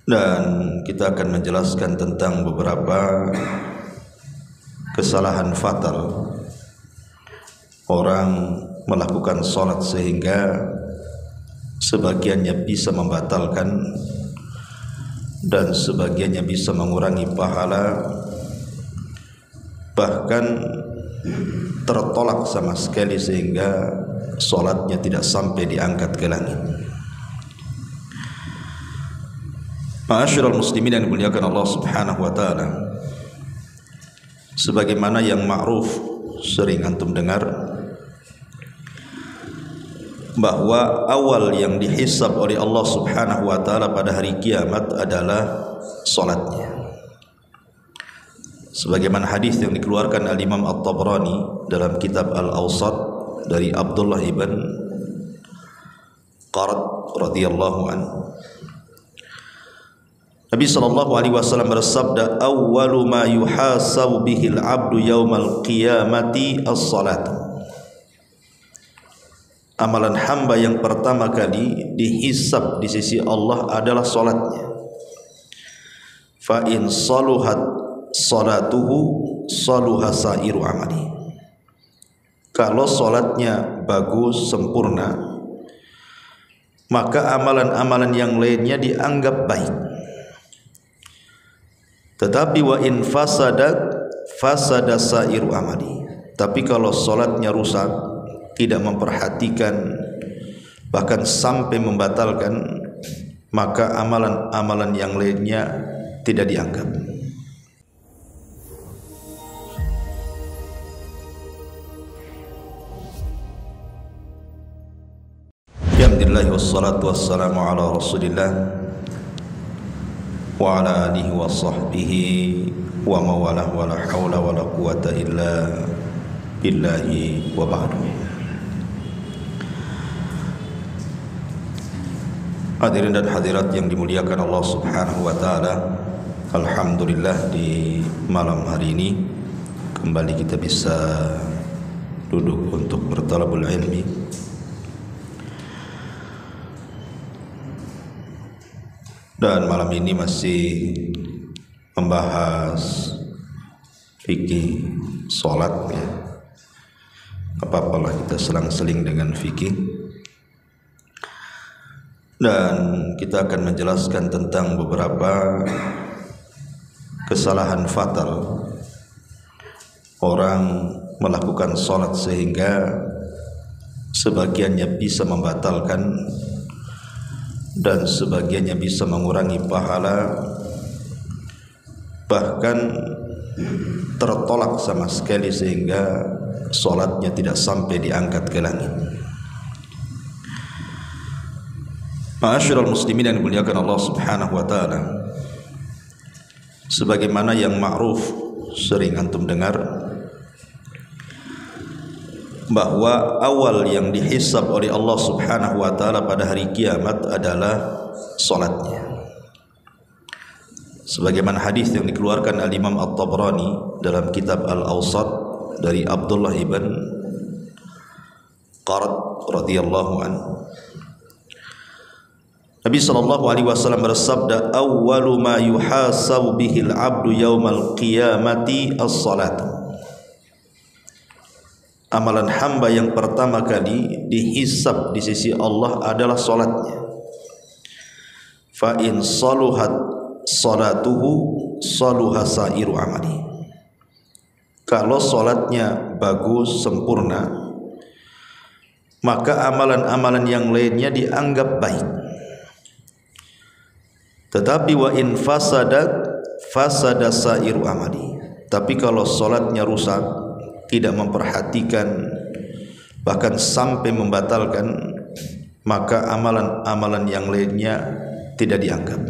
Dan kita akan menjelaskan tentang beberapa kesalahan fatal orang melakukan sholat sehingga sebagiannya bisa membatalkan dan sebagiannya bisa mengurangi pahala, bahkan tertolak sama sekali sehingga sholatnya tidak sampai diangkat ke langit. Ma'asyiral muslimin yang dimuliakan Allah Subhanahu wa taala, sebagaimana yang ma'ruf sering antum dengar bahwa awal yang dihisab oleh Allah Subhanahu wa taala pada hari kiamat adalah salatnya. Sebagaimana hadis yang dikeluarkan al-Imam At-Tabrani dalam kitab Al-Awsat dari Abdullah ibn Qarat radhiyallahu anhu, Nabi sallallahu alaihi wasallam bersabda, "Awwalu ma yuhasabu bihil 'abdu yaumal qiyamati as-salat." Amalan hamba yang pertama kali dihisab di sisi Allah adalah salatnya. Fa in saluhat salatuhu saluha sairu amali. Kalau salatnya bagus sempurna, maka amalan-amalan yang lainnya dianggap baik. Tetapi wa in fasadat fasada sairu amali. Tapi kalau salatnya rusak, tidak memperhatikan, bahkan sampai membatalkan, maka amalan-amalan yang lainnya tidak dianggap. Alhamdulillah wassalatu wassalamu ala Rasulillah wa ala alihi wa sahbihi wa mawalah wa la hawla wa la quwata illa billahi wa ba'du. Hadirin dan hadirat yang dimuliakan Allah Subhanahu wa taala, alhamdulillah di malam hari ini kembali kita bisa duduk untuk bertalabul ilmi. Dan malam ini masih membahas fikih salat, ya. Apa-apalah kita selang-seling dengan fikih. Dan kita akan menjelaskan tentang beberapa kesalahan fatal orang melakukan salat sehingga sebagiannya bisa membatalkan dan sebagiannya bisa mengurangi pahala, bahkan tertolak sama sekali sehingga salatnya tidak sampai diangkat ke langit. Ma'asyiral muslimin yang dimuliakan Allah Subhanahu wa taala, sebagaimana yang ma'ruf sering antum dengar bahwa awal yang dihisab oleh Allah Subhanahu wa taala pada hari kiamat adalah salatnya. Sebagaimana hadis yang dikeluarkan al-Imam At-Tabrani dalam kitab Al-Awsat dari Abdullah ibn Qarat radhiyallahu anhu, Nabi sallallahu alaihi wasallam bersabda, "Awwalu ma yuhasabu bihil 'abdu yaumal qiyamati as-salat." Amalan hamba yang pertama kali dihisab di sisi Allah adalah salatnya. Fa in saluhat salatuhu saluha sairu amali. Kalau salatnya bagus sempurna, maka amalan-amalan yang lainnya dianggap baik. Tetapi wa in fasadat fasada sairu amali. Tapi kalau salatnya rusak, tidak memperhatikan, bahkan sampai membatalkan, maka amalan-amalan yang lainnya tidak dianggap.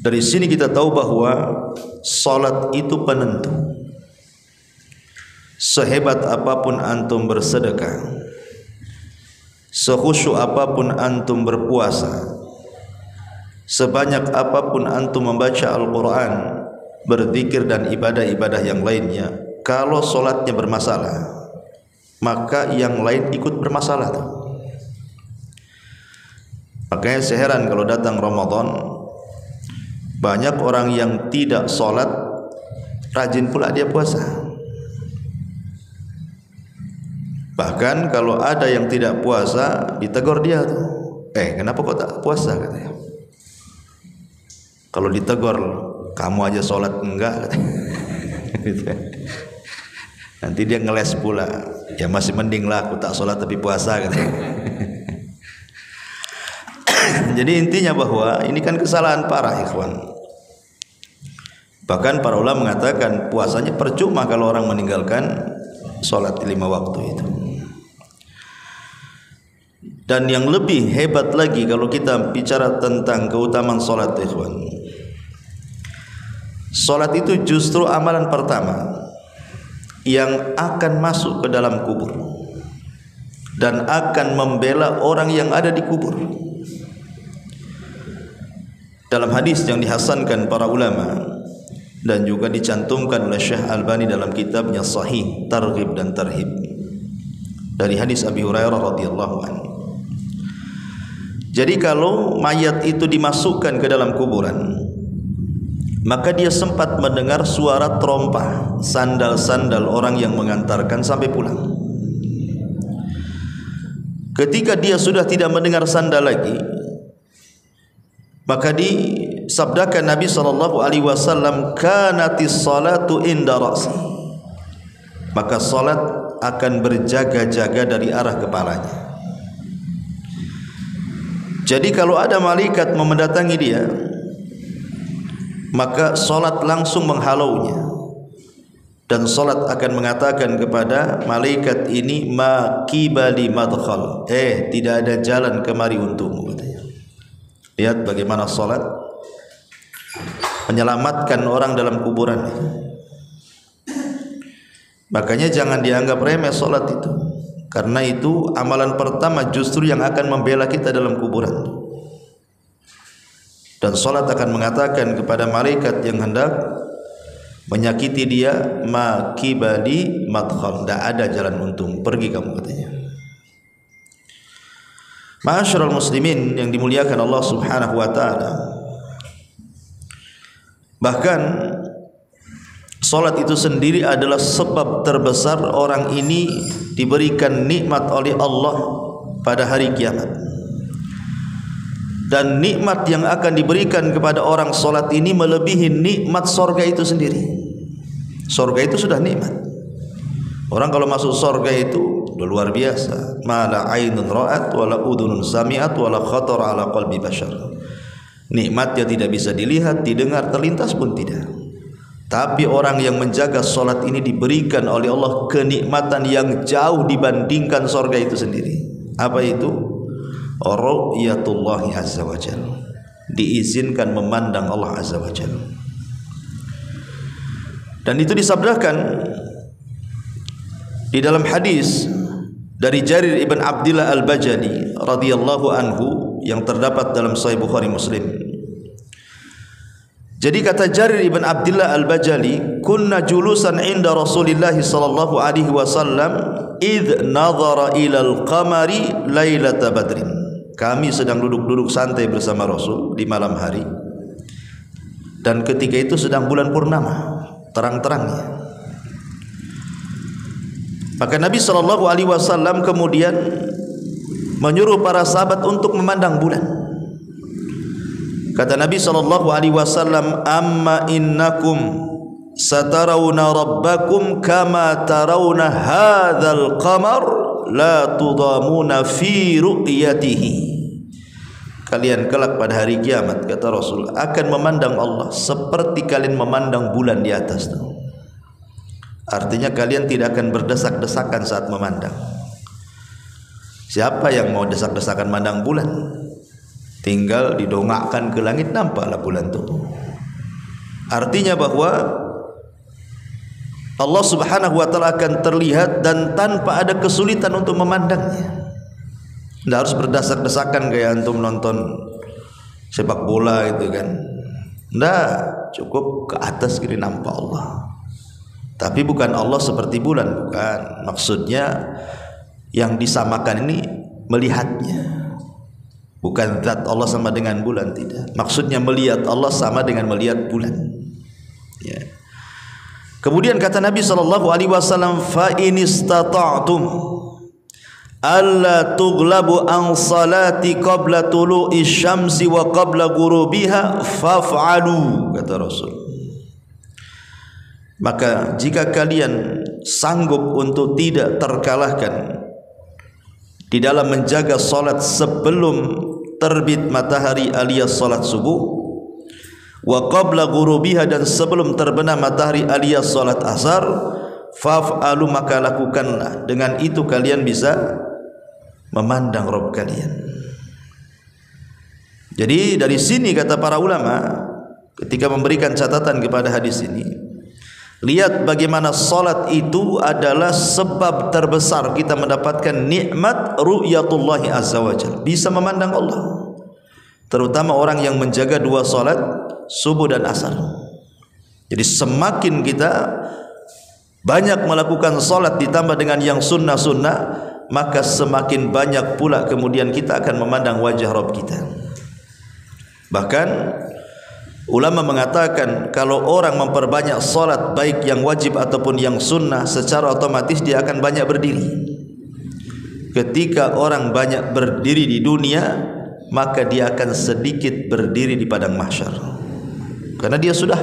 Dari sini kita tahu bahwa salat itu penentu. Sehebat apapun antum bersedekah, sekhusyuk apapun antum berpuasa, sebanyak apapun antum membaca Al-Quran, berzikir dan ibadah-ibadah yang lainnya, kalau solatnya bermasalah, maka yang lain ikut bermasalah. Makanya saya heran kalau datang Ramadan, banyak orang yang tidak sholat, rajin pula dia puasa. Bahkan kalau ada yang tidak puasa, ditegur dia tuh, kenapa kok tak puasa, katanya. Kalau ditegur, kamu aja sholat enggak, katanya. Nanti dia ngeles pula, ya masih mending lah aku tak sholat tapi puasa, katanya. Jadi intinya bahwa ini kan kesalahan parah, ikhwan. Bahkan para ulama mengatakan puasanya percuma kalau orang meninggalkan sholat 5 waktu itu. Dan yang lebih hebat lagi kalau kita bicara tentang keutamaan sholat, ikhwan, sholat itu justru amalan pertama yang akan masuk ke dalam kubur dan akan membela orang yang ada di kubur. Dalam hadis yang dihasankan para ulama dan juga dicantumkan oleh Syekh Albani dalam kitabnya Sahih Targhib dan Tarhib, dari hadis Abi Hurairah radhiyallahu anhu. Jadi kalau mayat itu dimasukkan ke dalam kuburan, maka dia sempat mendengar suara terompah sandal-sandal orang yang mengantarkan sampai pulang. Ketika dia sudah tidak mendengar sandal lagi, maka disabdakan Nabi SAW, kanatis salatu inda ra'si, maka salat akan berjaga-jaga dari arah kepalanya. Jadi kalau ada malaikat mendatangi dia, maka salat langsung menghalaunya, dan salat akan mengatakan kepada malaikat ini, ma qibali madkhal, tidak ada jalan kemari untukmu, katanya. Lihat bagaimana salat menyelamatkan orang dalam kuburan. Makanya jangan dianggap remeh salat itu, karena itu amalan pertama justru yang akan membela kita dalam kuburan. Dan salat akan mengatakan kepada malaikat yang hendak menyakiti dia, ma qibali madkhal, tidak ada jalan untung, pergi kamu, katanya. Ma'asyiral muslimin yang dimuliakan Allah Subhanahu wa taala, bahkan salat itu sendiri adalah sebab terbesar orang ini diberikan nikmat oleh Allah pada hari kiamat. Dan nikmat yang akan diberikan kepada orang salat ini melebihi nikmat surga itu sendiri. Surga itu sudah nikmat. Orang kalau masuk surga itu udah luar biasa. Ma la ainun ra'at wa la udhunun sami'at wa la khatara ala qalbi bashar. Nikmatnya tidak bisa dilihat, didengar, terlintas pun tidak. Tapi orang yang menjaga salat ini diberikan oleh Allah kenikmatan yang jauh dibandingkan surga itu sendiri. Apa itu? Ru'yatullahi azza wa jalla, diizinkan memandang Allah azza wa jalla. Dan itu disabdakan di dalam hadis dari Jarir ibn Abdillah al-Bajali radhiyallahu anhu yang terdapat dalam Sahih Bukhari Muslim. Jadi kata Jarir ibn Abdillah al-Bajali, kunna julusan inda Rasulillah sallallahu alaihi wasallam id nadhara ila al-qamari lailata badrin. Kami sedang duduk-duduk santai bersama Rasul di malam hari, dan ketika itu sedang bulan purnama, terang-terangnya. Maka Nabi SAW kemudian menyuruh para sahabat untuk memandang bulan. Kata Nabi SAW, amma innakum satarawna rabbakum kama tarawna hadzal qamar la tudamuna fi ru'yatihi. Kalian kelak pada hari kiamat, kata Rasul, akan memandang Allah seperti kalian memandang bulan di atas itu. Artinya kalian tidak akan berdesak-desakan saat memandang. Siapa yang mau desak-desakan mandang bulan? Tinggal didongakkan ke langit, nampaklah bulan itu. Artinya bahwa Allah Subhanahu wa taala akan terlihat dan tanpa ada kesulitan untuk memandangnya. Tidak harus berdesak-desakan kayak antum nonton sepak bola itu kan. Tidak, cukup ke atas kiri nampak Allah. Tapi bukan Allah seperti bulan, bukan. Maksudnya yang disamakan ini melihatnya. Bukan zat Allah sama dengan bulan, tidak. Maksudnya melihat Allah sama dengan melihat bulan. Ya. Kemudian kata Nabi SAW, fa in istata'tum alla tughlabu an salati qabla tulu'i syamsi wa qabla ghurubiha faf'alu, kata Rasul. Maka jika kalian sanggup untuk tidak terkalahkan di dalam menjaga salat sebelum terbit matahari alias salat subuh, wa qabla ghurubiha, dan sebelum terbenam matahari alias salat asar, faf'alu, maka lakukanlah. Dengan itu kalian bisa memandang Rabb kalian. Jadi dari sini kata para ulama ketika memberikan catatan kepada hadis ini, lihat bagaimana salat itu adalah sebab terbesar kita mendapatkan nikmat ru'yatullah azza wajalla, bisa memandang Allah. Terutama orang yang menjaga dua salat subuh dan asar. Jadi semakin kita banyak melakukan salat ditambah dengan yang sunnah-sunnah, maka semakin banyak pula kemudian kita akan memandang wajah Rabb kita. Bahkan ulama mengatakan kalau orang memperbanyak salat baik yang wajib ataupun yang sunnah, secara otomatis dia akan banyak berdiri. Ketika orang banyak berdiri di dunia, maka dia akan sedikit berdiri di padang mahsyar. Karena dia sudah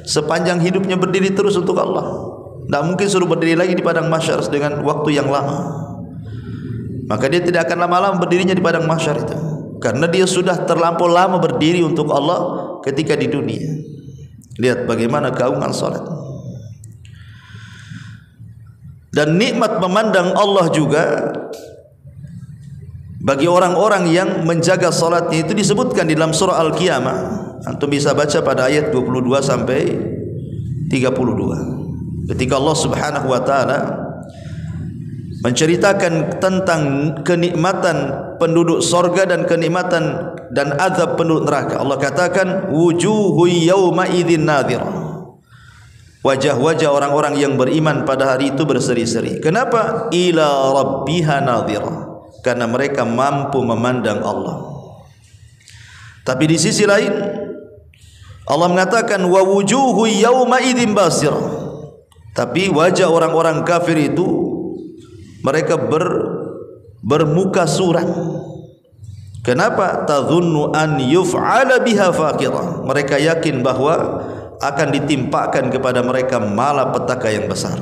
sepanjang hidupnya berdiri terus untuk Allah. Tidak mungkin suruh berdiri lagi di padang mahsyar dengan waktu yang lama. Maka dia tidak akan lama-lama berdirinya di padang mahsyar itu, karena dia sudah terlampau lama berdiri untuk Allah ketika di dunia. Lihat bagaimana keagungan salat. Dan nikmat memandang Allah juga bagi orang-orang yang menjaga salatnya itu disebutkan di dalam surah Al-Qiyamah. Antum bisa baca pada ayat 22 sampai 32. Ketika Allah Subhanahu wa taala menceritakan tentang kenikmatan penduduk sorga dan kenikmatan dan azab penduduk neraka, Allah katakan wujuhu yawma idzin nadhirah. Wajah-wajah orang-orang yang beriman pada hari itu berseri-seri. Kenapa? Ila rabbiha nadhirah, karena mereka mampu memandang Allah. Tapi di sisi lain Allah mengatakan wa wujuhu yawma idzin basirah. Tapi wajah orang-orang kafir itu mereka bermuka suram. Kenapa? Tadhunnu an yuf'ala biha faqirah. Mereka yakin bahwa akan ditimpakan kepada mereka malapetaka yang besar.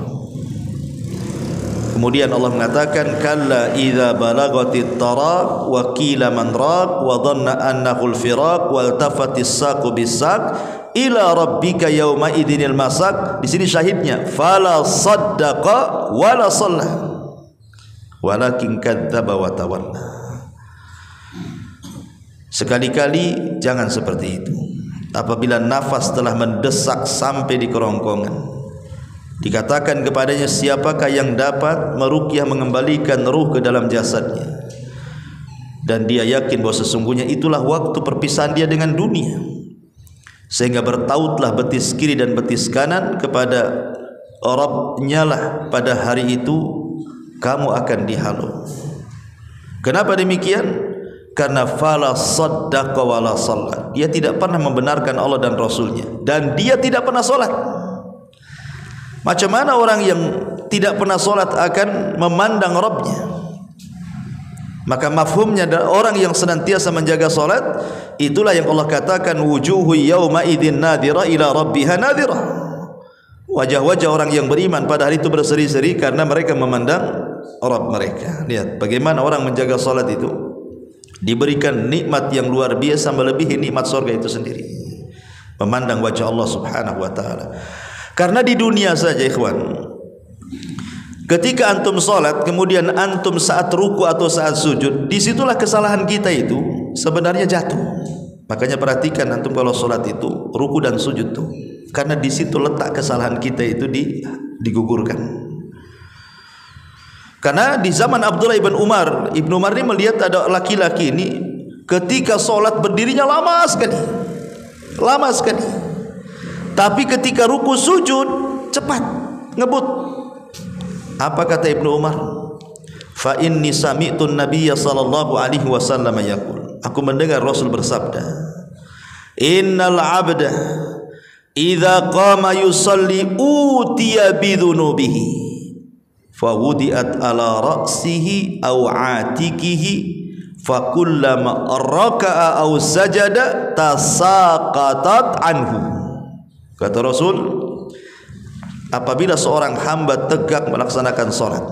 Kemudian Allah mengatakan kalla idza balagatit taraq wa qila man raq wa dhanna annahu al-firaq wal tafatis saqu bis-saq ila rabbika yauma idzinil masaq. Di sini syahidnya fala saddaqa wala shalla walakin kadzdzaba wa tawalla. Sekali-kali jangan seperti itu. Apabila nafas telah mendesak sampai di kerongkongan, dikatakan kepadanya siapakah yang dapat meruqyah mengembalikan ruh ke dalam jasadnya, dan dia yakin bahwa sesungguhnya itulah waktu perpisahan dia dengan dunia, sehingga bertautlah betis kiri dan betis kanan kepada Rabb-Nya lah pada hari itu kamu akan dihalau. Kenapa demikian? Karena fala saddaqa wala shalla. Dia tidak pernah membenarkan Allah dan Rasulnya, dan dia tidak pernah solat. Macam mana orang yang tidak pernah solat akan memandang Rabb-Nya? Maka mafhumnya adalah orang yang senantiasa menjaga solat, itulah yang Allah katakan wujuhu yawma idzin nadhira ila rabbiha nadhira. Wajah-wajah orang yang beriman pada hari itu berseri-seri karena mereka memandang Rabb mereka. Lihat bagaimana orang menjaga salat itu diberikan nikmat yang luar biasa melebihi nikmat surga itu sendiri, memandang wajah Allah Subhanahu wa taala. Karena di dunia saja ikhwan, ketika antum salat kemudian antum saat ruku atau saat sujud, disitulah kesalahan kita itu sebenarnya jatuh. Makanya perhatikan antum kalau salat itu ruku dan sujud tuh, karena di situ letak kesalahan kita itu digugurkan. Karena di zaman Abdullah ibn Umar ini melihat ada laki-laki ini ketika sholat berdirinya lama sekali. Tapi ketika ruku sujud cepat, ngebut. Apa kata Ibnu Umar? Fa inni sami'tu an-nabiyya sallallahu alaihi wasallam yaqul. aku mendengar Rasul bersabda, innal abda idza qama yusalli utiya bidhunubihi fawudiat ala ra'sihi aw atikihi fakullama raka'a aw sajada tasaqatat anhu. Kata Rasul, apabila seorang hamba tegak melaksanakan salat,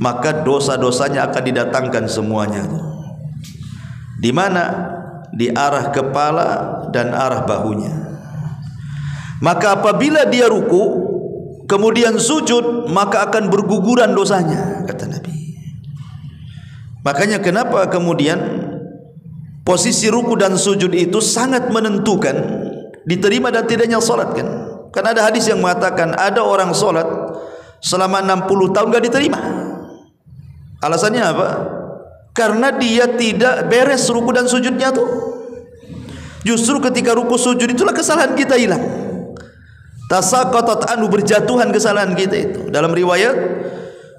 maka dosa-dosanya akan didatangkan semuanya. Di mana? Di arah kepala dan arah bahunya. Maka apabila dia ruku kemudian sujud, maka akan berguguran dosanya, kata Nabi. Makanya kenapa kemudian posisi ruku dan sujud itu sangat menentukan diterima dan tidaknya salat kan? Karena ada hadis yang mengatakan ada orang salat selama 60 tahun gak diterima. Alasannya apa? Karena dia tidak beres ruku dan sujudnya tuh. Justru ketika ruku sujud itulah kesalahan kita hilang. Tasaqatat anhu, berjatuhan kesalahan kita itu. Dalam riwayat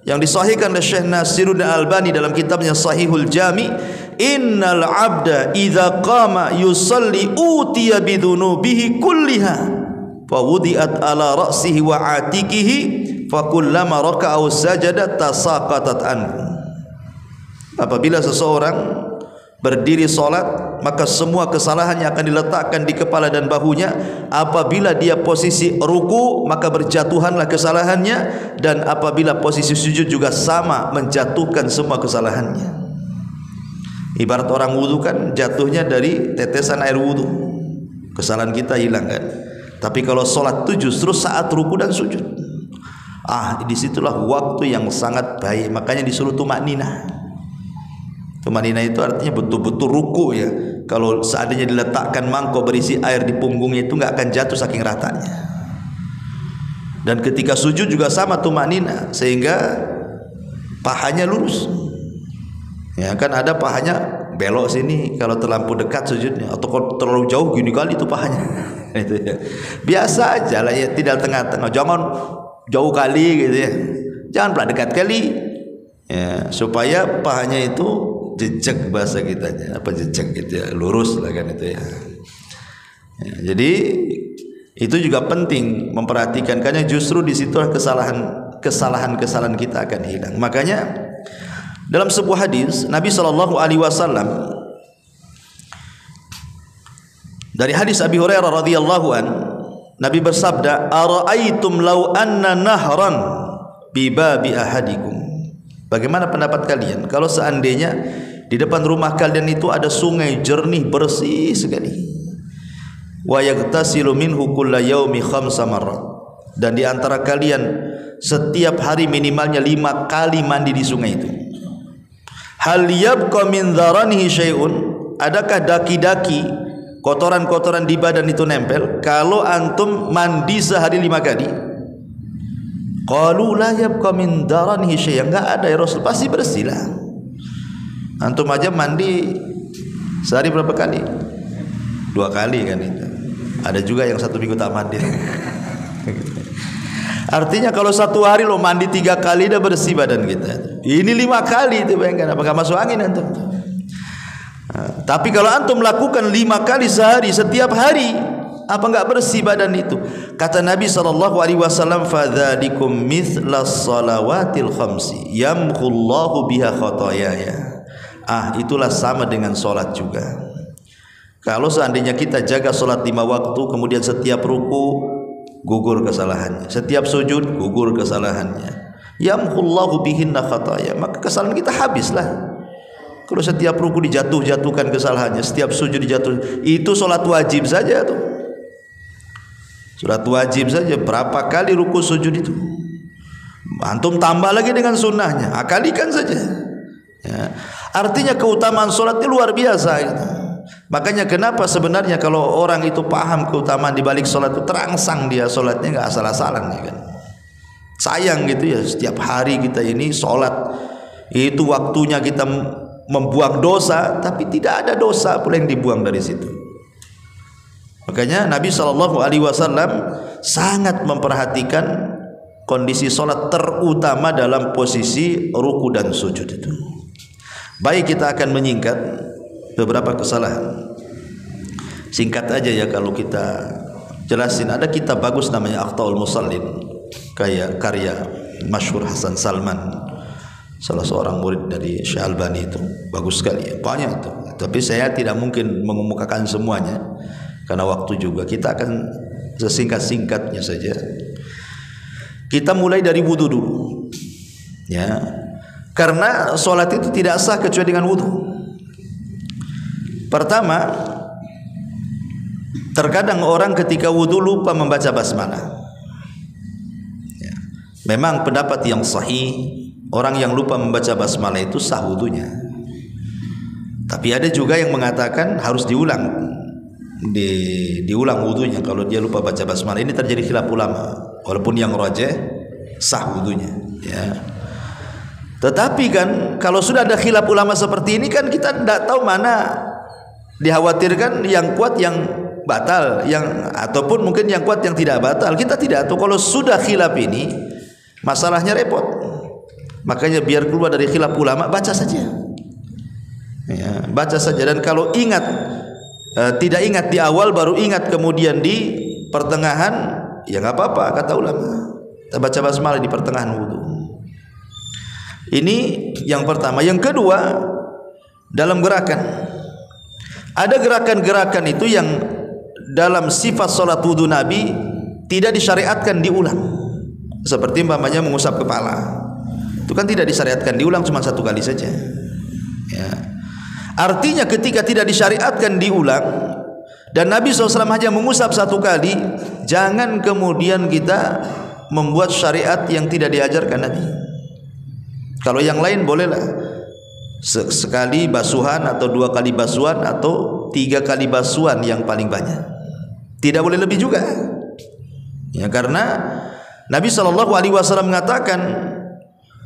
yang disahihkan oleh Syekh Nasiruddin Albani dalam kitabnya Sahihul Jami, innal abda idza qama yusalli utiya bidhunubihi kulliha fawudiat ala ra'sihi wa atikihi fakullama raka'a sajada tasaqatat anhu. Apabila seseorang berdiri salat, maka semua kesalahannya akan diletakkan di kepala dan bahunya. Apabila dia posisi ruku, maka berjatuhanlah kesalahannya, dan apabila posisi sujud juga sama, menjatuhkan semua kesalahannya. Ibarat orang wudu kan jatuhnya dari tetesan air wudu, kesalahan kita hilang kan. Tapi kalau salat itu justru saat ruku dan sujud. Disitulah waktu yang sangat baik. Makanya disuruh tumakninah. Tumanina itu artinya betul-betul ruku ya. Kalau seandainya diletakkan mangkok berisi air di punggungnya itu nggak akan jatuh saking ratanya. Dan ketika sujud juga sama tumanina, sehingga pahanya lurus. Ya kan ada pahanya belok sini kalau terlampau dekat sujudnya, atau kalau terlalu jauh gini kali itu pahanya. Itu ya. Biasa aja lah ya, tidak tengah-tengah. Jangan jauh kali gitu ya. Jangan pula dekat kali. Ya, supaya pahanya itu jejak, bahasa kitanya apa jejak gitu ya, lurus lah kan itu ya. Jadi itu juga penting memperhatikan, karena justru di situ kesalahan kita akan hilang. Makanya dalam sebuah hadis Nabi SAW dari hadis Abi Hurairah radhiyallahu an, Nabi bersabda, ara'aitum law anna nahran bi babi ahadikum. Bagaimana pendapat kalian kalau seandainya di depan rumah kalian itu ada sungai jernih bersih sekali, wa yaghtasilu minhu kulla yaumi 5 marrat, dan di antara kalian setiap hari minimalnya 5 kali mandi di sungai itu, hal yabqa min dharanihi syai'un, adakah daki-daki kotoran-kotoran di badan itu nempel kalau antum mandi sehari 5 kali? Qalu la yabqa min dharanihi syai'un, enggak ada ya Rasul, pasti bersih lah. Antum aja mandi sehari berapa kali? 2 kali kan itu. Ada juga yang 1 minggu tak mandi. Artinya kalau 1 hari lo mandi 3 kali udah bersih badan kita. Ini 5 kali itu, bayangkan apakah masuk angin antum? Tapi kalau antum melakukan 5 kali sehari setiap hari, apa enggak bersih badan itu? Kata Nabi SAW, fadzalikum mithlas salawatil khamsi yamhullahu biha khotoyaya. Itulah sama dengan solat juga. Kalau seandainya kita jaga solat 5 waktu, kemudian setiap ruku gugur kesalahannya, setiap sujud gugur kesalahannya, yamhullahu bihinna khotoya, maka kesalahan kita habislah. Kalau setiap ruku dijatuhkan kesalahannya, setiap sujud dijatuh, itu solat wajib saja tuh. Solat wajib saja berapa kali ruku sujud itu, antum tambah lagi dengan sunnahnya, akalikan saja ya. Artinya keutamaan solat itu luar biasa gitu. Makanya kenapa sebenarnya kalau orang itu paham keutamaan di balik solat itu, terangsang dia solatnya, nggak asal-asalan ya kan. Sayang gitu ya, setiap hari kita ini solat, itu waktunya kita membuang dosa, tapi tidak ada dosa pula yang dibuang dari situ. Makanya Nabi SAW sangat memperhatikan kondisi solat, terutama dalam posisi ruku dan sujud itu. Baik, kita akan menyingkat beberapa kesalahan. Singkat aja ya kalau kita jelasin. Ada kitab bagus namanya Akhtaul Musallin, kayak karya masyhur Hasan Salman, salah seorang murid dari Syekh Albani. Itu bagus sekali ya, banyak tuh. Tapi saya tidak mungkin mengemukakan semuanya karena waktu juga. Kita akan sesingkat-singkatnya saja. Kita mulai dari wudu dulu ya, karena sholat itu tidak sah kecuali dengan wudu. Pertama, terkadang orang ketika wudu lupa membaca basmalah ya. Memang pendapat yang sahih, orang yang lupa membaca basmalah itu sah wudunya. Tapi ada juga yang mengatakan harus diulang, diulang wudunya kalau dia lupa baca basmalah. Ini terjadi khilaf ulama, walaupun yang rajih sah wudunya ya. Tetapi kan kalau sudah ada khilaf ulama seperti ini kan kita tidak tahu mana dikhawatirkan yang kuat yang batal, yang ataupun mungkin yang kuat yang tidak batal. Kita tidak tahu. Kalau sudah khilaf ini masalahnya repot. Makanya biar keluar dari khilaf ulama, baca saja ya, baca saja. Dan kalau ingat tidak ingat di awal, baru ingat kemudian di pertengahan, ya nggak apa-apa kata ulama. Kita baca basmalah di pertengahan wudu. Ini yang pertama. Yang kedua, dalam gerakan, ada gerakan-gerakan itu yang dalam sifat sholat wudu Nabi tidak disyariatkan diulang. Seperti umpamanya mengusap kepala, itu kan tidak disyariatkan diulang, cuma satu kali saja ya. Artinya ketika tidak disyariatkan diulang dan Nabi SAW hanya mengusap satu kali, jangan kemudian kita membuat syariat yang tidak diajarkan Nabi. Kalau yang lain bolehlah sekali basuhan atau 2 kali basuhan atau 3 kali basuhan yang paling banyak. Tidak boleh lebih juga ya, karena Nabi SAW mengatakan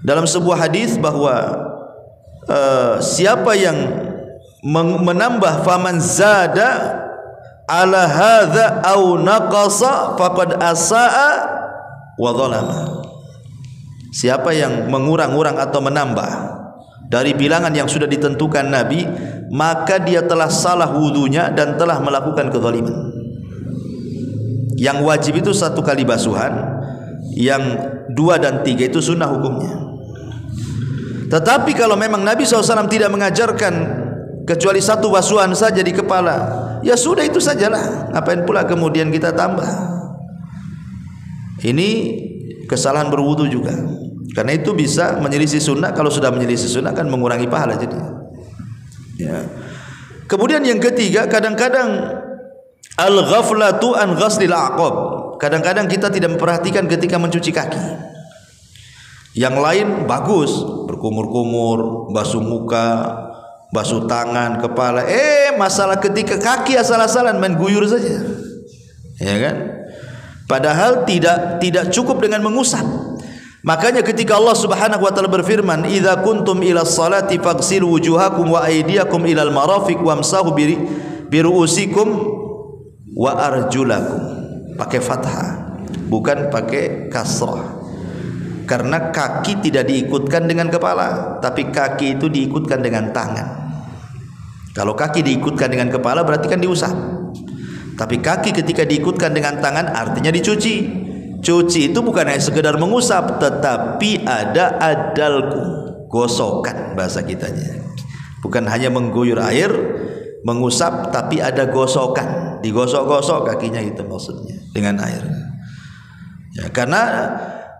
dalam sebuah hadis bahwa siapa yang menambah, faman zada ala hadza au naqasa faqad asaa wa zalama. Siapa yang mengurang-urang atau menambah dari bilangan yang sudah ditentukan Nabi, maka dia telah salah wudunya dan telah melakukan kezaliman. Yang wajib itu 1 kali basuhan, yang 2 dan 3 itu sunnah hukumnya. Tetapi kalau memang Nabi SAW tidak mengajarkan kecuali 1 basuhan saja di kepala, ya sudah itu sajalah. Ngapain pula kemudian kita tambah? Ini kesalahan berwudu juga. Karena itu bisa menyelisih sunnah. Kalau sudah menyelisih sunnah kan mengurangi pahala jadi ya. Kemudian yang ketiga, kadang-kadang al-ghaflatu an ghaslil aqab. Kadang-kadang kita tidak memperhatikan ketika mencuci kaki. Yang lain bagus, berkumur-kumur, basuh muka, basuh tangan, kepala. Masalah ketika kaki asal-asalan main guyur saja, ya kan? Padahal tidak cukup dengan mengusap. Makanya ketika Allah Subhanahu wa taala berfirman, "Idza kuntum ila sholati faghsilu wujuhakum wa aydiyakum ilal marafiq wamsahu bi ru'usikum wa arjulakum." Pakai fathah, bukan pakai kasrah. Karena kaki tidak diikutkan dengan kepala, tapi kaki itu diikutkan dengan tangan. Kalau kaki diikutkan dengan kepala berarti kan diusap. Tapi kaki ketika diikutkan dengan tangan artinya dicuci. Cuci itu bukan hanya sekedar mengusap, tetapi ada adalku, gosokan bahasa kitanya. Bukan hanya mengguyur air, mengusap, tapi ada gosokan, digosok-gosok kakinya, itu maksudnya dengan air. Ya, karena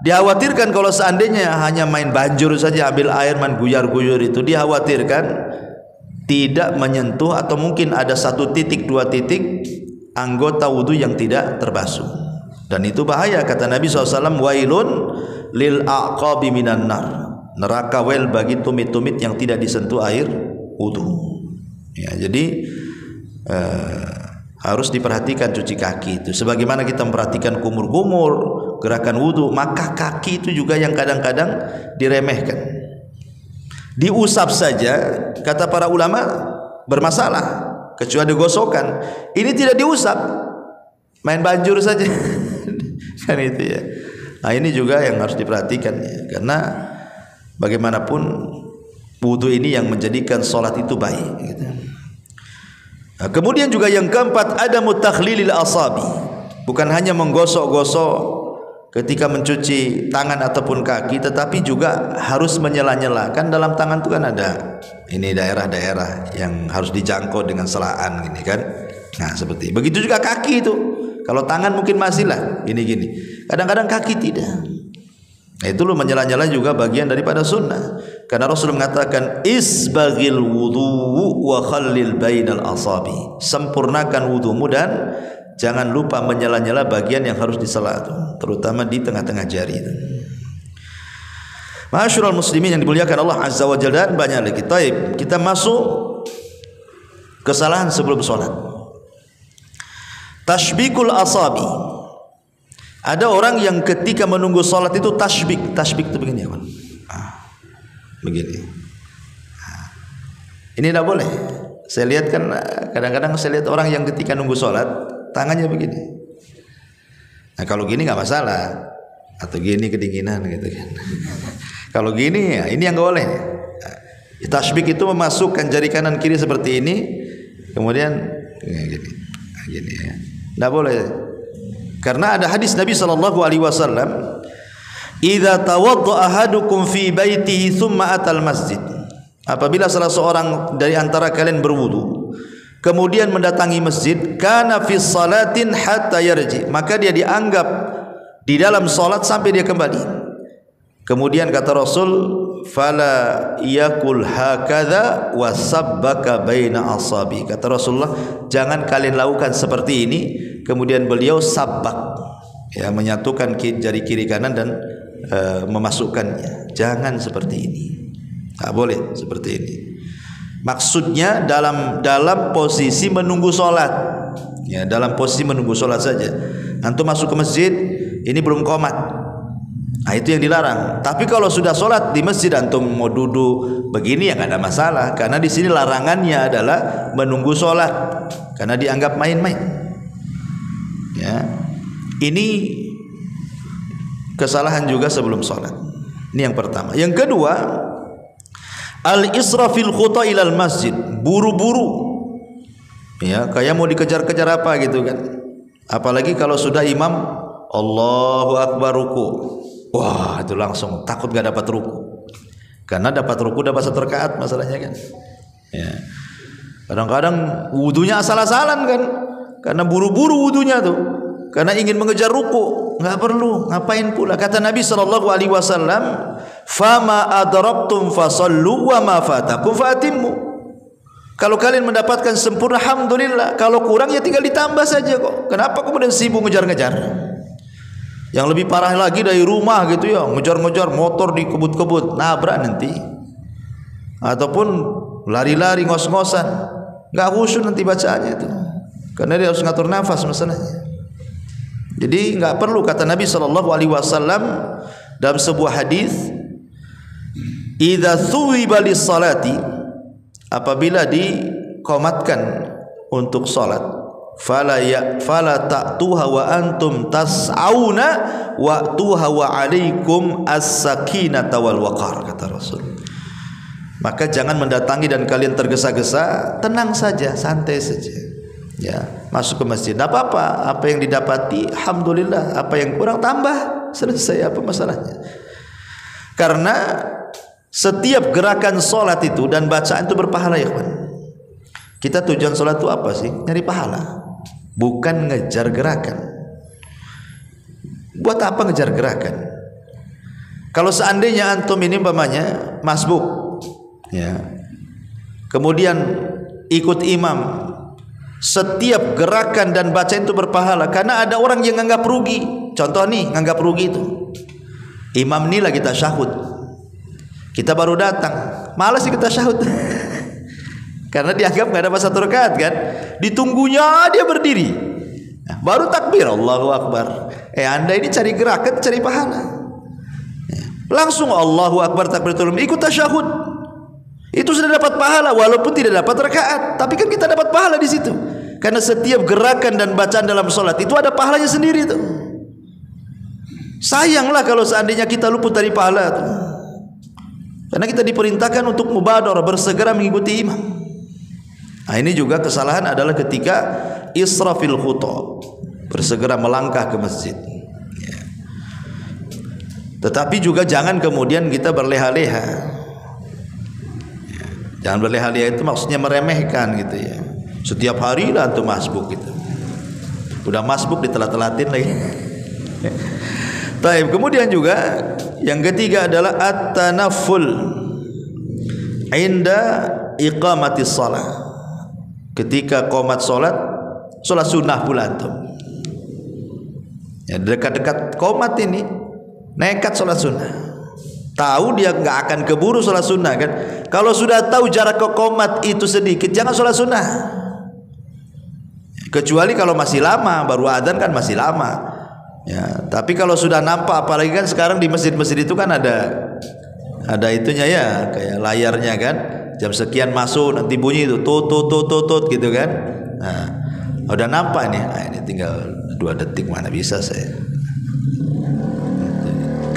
dikhawatirkan kalau seandainya hanya main banjur saja, ambil air main guyar-guyur, itu dikhawatirkan tidak menyentuh atau mungkin ada 1 titik 2 titik anggota wudu yang tidak terbasuh, dan itu bahaya. Kata Nabi SAW, wailun lil aqabi minan nar, neraka wel bagi tumit-tumit yang tidak disentuh air wudu ya. Jadi harus diperhatikan cuci kaki itu, sebagaimana kita memperhatikan kumur-kumur, gerakan wudu. Maka kaki itu juga yang kadang-kadang diremehkan. Diusap saja kata para ulama bermasalah, kecuali digosokan. Ini tidak diusap, main banjur saja kan itu ya. Nah ini juga yang harus diperhatikan ya, karena bagaimanapun wudu ini yang menjadikan sholat itu baik gitu. Kemudian juga yang keempat, ada mutakhlilil asabi. Bukan hanya menggosok-gosok ketika mencuci tangan ataupun kaki, tetapi juga harus menyela-nyela. Kan dalam tangan itu kan ada ini daerah-daerah yang harus dijangkau dengan selaan gini kan. Nah, seperti begitu juga kaki itu. Kalau tangan mungkin masih lah gini-gini. Kadang-kadang kaki tidak. Nah, itu loh menyela-nyela juga bagian daripada sunnah. Karena Rasul mengatakan isbaghil wudu wa khallil bainal asabi. Sempurnakan wudumu dan jangan lupa menyela-nyela bagian yang harus disela, terutama di tengah-tengah jari itu. Ma'asyiral muslimin yang dimuliakan Allah Azza wa Jalla, banyak lagi. Taib, kita masuk kesalahan sebelum sholat. Tashbikul asabi. Ada orang yang ketika menunggu sholat itu tashbik. Tashbik itu begini ya kan? Begini. Ini tidak boleh. Saya lihat kan kadang-kadang saya lihat orang yang ketika nunggu sholat tangannya begini. Nah kalau gini nggak masalah. Atau gini kedinginan gitu kan. Kalau gini ya ini yang nggak boleh. Tashbik itu memasukkan jari kanan kiri seperti ini, kemudian gini, gini ya. Tidak boleh. Karena ada hadis Nabi SAW, "Idza tawaddaa ahadukum fi baitihi tsumma atal masjid." Apabila salah seorang dari antara kalian berwudu, kemudian mendatangi masjid, kana fi salatin hatta yarji, maka dia dianggap di dalam salat sampai dia kembali. Kemudian kata Rasul, fala yakul hakadha wasabbaka baina asabi. Kata Rasulullah, jangan kalian lakukan seperti ini. Kemudian beliau sabbak, ya, menyatukan jari kiri kanan dan memasukkannya. Jangan seperti ini. Tak boleh seperti ini. Maksudnya dalam posisi menunggu sholat, ya, dalam posisi menunggu sholat saja. Antum masuk ke masjid, ini belum qomat. Nah, itu yang dilarang. Tapi kalau sudah sholat di masjid, antum mau duduk begini ya nggak ada masalah. Karena di sini larangannya adalah menunggu sholat, karena dianggap main-main. Ya, ini kesalahan juga sebelum sholat. Ini yang pertama. Yang kedua, al-israfil khuta ilal masjid, buru-buru. Ya, kayak mau dikejar-kejar apa gitu kan. Apalagi kalau sudah imam Allahu Akbar ruku. Wah, itu langsung takut gak dapat ruku. Karena dapat ruku dapat satu rakaat masalahnya kan. Ya. Kadang-kadang wudunya asal-asalan kan. Karena buru-buru wudunya tuh. Karena ingin mengejar ruku, enggak perlu, ngapain pula. Kata Nabi SAW, "Fama adraktum fasallu wa ma fatakum fatimmu." Kalau kalian mendapatkan sempurna, alhamdulillah. Kalau kurang ya tinggal ditambah saja kok. Kenapa kemudian sibuk ngejar-ngejar? Yang lebih parah lagi dari rumah gitu ya, ngejar-ngejar motor di kebut-kebut, nabrak nanti. Ataupun lari-lari ngos-ngosan, enggak khusyuk nanti bacaannya itu. Karena dia harus ngatur nafas masalahnya. Jadi enggak perlu, kata Nabi SAW dalam sebuah hadis, "Idza thuwiba lis-salati," apabila dikomatkan untuk salat, fala ta'tuha wa antum tas'auna wa tuha wa alaikum as-sakinata wal waqar, kata Rasul. Maka jangan mendatangi dan kalian tergesa-gesa, tenang saja, santai saja. Ya, masuk ke masjid, tidak apa-apa. Apa yang didapati, alhamdulillah. Apa yang kurang, tambah. Selesai, apa masalahnya? Karena setiap gerakan solat itu dan bacaan itu berpahala, ya kawan. Kita tujuan solat itu apa sih? Nyari pahala, bukan ngejar gerakan. Buat apa ngejar gerakan? Kalau seandainya antum ini umpamanya masbuk, ya, kemudian ikut imam, setiap gerakan dan bacaan itu berpahala. Karena ada orang yang nganggap rugi. Contoh nih, nganggap rugi itu, imam ini lagi tasyahud, kita baru datang, malas kita tasyahud. Karena dianggap nggak dapat satu rakaat kan, ditunggunya dia berdiri, nah, baru takbir Allahu Akbar. Anda ini cari gerakan, cari pahala, langsung Allahu Akbar takbiratul ihram, ikut tasyahud, itu sudah dapat pahala walaupun tidak dapat rakaat. Tapi kan kita dapat pahala di situ, karena setiap gerakan dan bacaan dalam sholat itu ada pahalanya sendiri tuh. Sayanglah kalau seandainya kita luput dari pahala tuh. Karena kita diperintahkan untuk mubadarah, bersegera mengikuti imam. Nah, ini juga kesalahan adalah ketika israfil khuta, bersegera melangkah ke masjid. Ya. Tetapi juga jangan kemudian kita berleha-leha. Ya. Jangan berleha-leha itu maksudnya meremehkan gitu ya. Setiap hari lah antum masbuk gitu. Udah masbuk ditelat-telatin lagi. Baik, kemudian juga yang ketiga adalah at-tanafful inda iqamatis shalah. Ketika qomat salat sunnah pula antum. Ya, dekat-dekat qomat ini nekat salat sunnah. Tahu dia enggak akan keburu salat sunnah kan? Kalau sudah tahu jarak ke qomat itu sedikit, jangan salat sunnah. Kecuali kalau masih lama, baru adzan kan masih lama. Ya, tapi kalau sudah nampak, apalagi kan sekarang di masjid-masjid itu kan ada itunya ya, kayak layarnya kan. Jam sekian masuk, nanti bunyi itu tut gitu kan. Nah, udah nampak nih. Nah, ini tinggal 2 detik, mana bisa saya.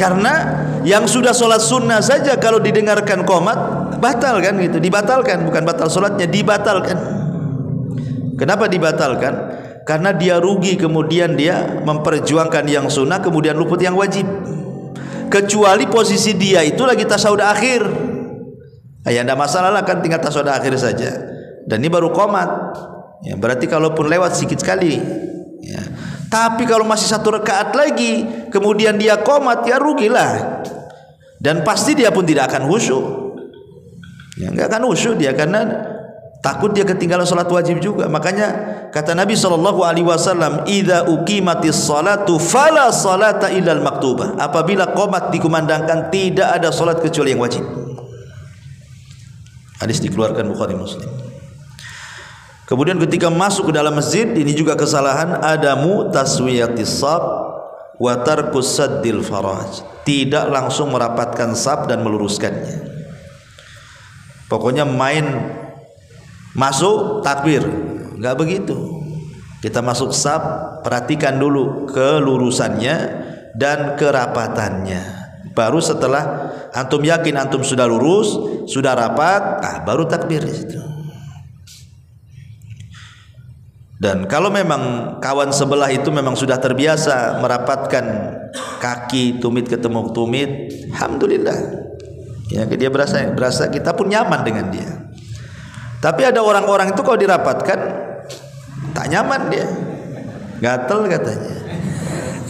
Karena yang sudah sholat sunnah saja kalau didengarkan qomat batal kan gitu, dibatalkan, bukan batal sholatnya, dibatalkan. Kenapa dibatalkan? Karena dia rugi, kemudian dia memperjuangkan yang sunnah, kemudian luput yang wajib. Kecuali posisi dia itu lagi tasyahud akhir. Ya tidak masalah lah, kan tinggal tasyahud akhir saja. Dan ini baru qomat. Ya, berarti kalaupun lewat sedikit sekali. Ya. Tapi kalau masih 1 rakaat lagi, kemudian dia qomat, ya rugilah. Dan pasti dia pun tidak akan khusyuk. Ya, enggak akan khusyuk dia, karena takut dia ketinggalan salat wajib juga. Makanya kata Nabi SAW, "Idza uqimatis salatu fala salata illal maktubah." Apabila qomat dikumandangkan, tidak ada salat kecuali yang wajib. Hadis dikeluarkan Bukhari Muslim. Kemudian ketika masuk ke dalam masjid, ini juga kesalahan, adamu taswiyatis shaf wa tarkus saddil faraj. Tidak langsung merapatkan shaf dan meluruskannya. Pokoknya main masuk takbir, enggak begitu. Kita masuk shaf, perhatikan dulu kelurusannya dan kerapatannya. Baru setelah antum yakin antum sudah lurus, sudah rapat, baru takbir di situ. Dan kalau memang kawan sebelah itu memang sudah terbiasa merapatkan kaki tumit ketemu tumit, alhamdulillah. Ya, dia berasa kita pun nyaman dengan dia. Tapi ada orang-orang itu kalau dirapatkan tak nyaman dia, gatel katanya.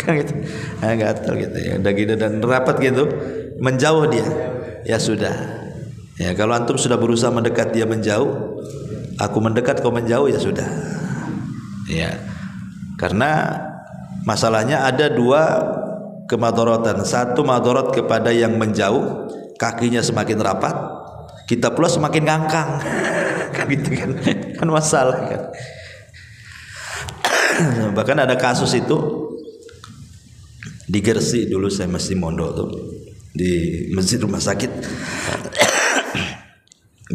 Kan gitu. Gatel gitu ya, udah gitu dan rapat gitu, menjauh dia. Ya sudah. Ya kalau antum sudah berusaha mendekat, dia menjauh, aku mendekat kau menjauh, ya sudah. Ya. Karena masalahnya ada 2 kemadharatan. Satu madharat kepada yang menjauh, kakinya semakin rapat, kita pula semakin ngangkang. Kan gitu kan. Kan masalah kan. Bahkan ada kasus itu di Gresik dulu, saya masih mondok tuh di masjid rumah sakit.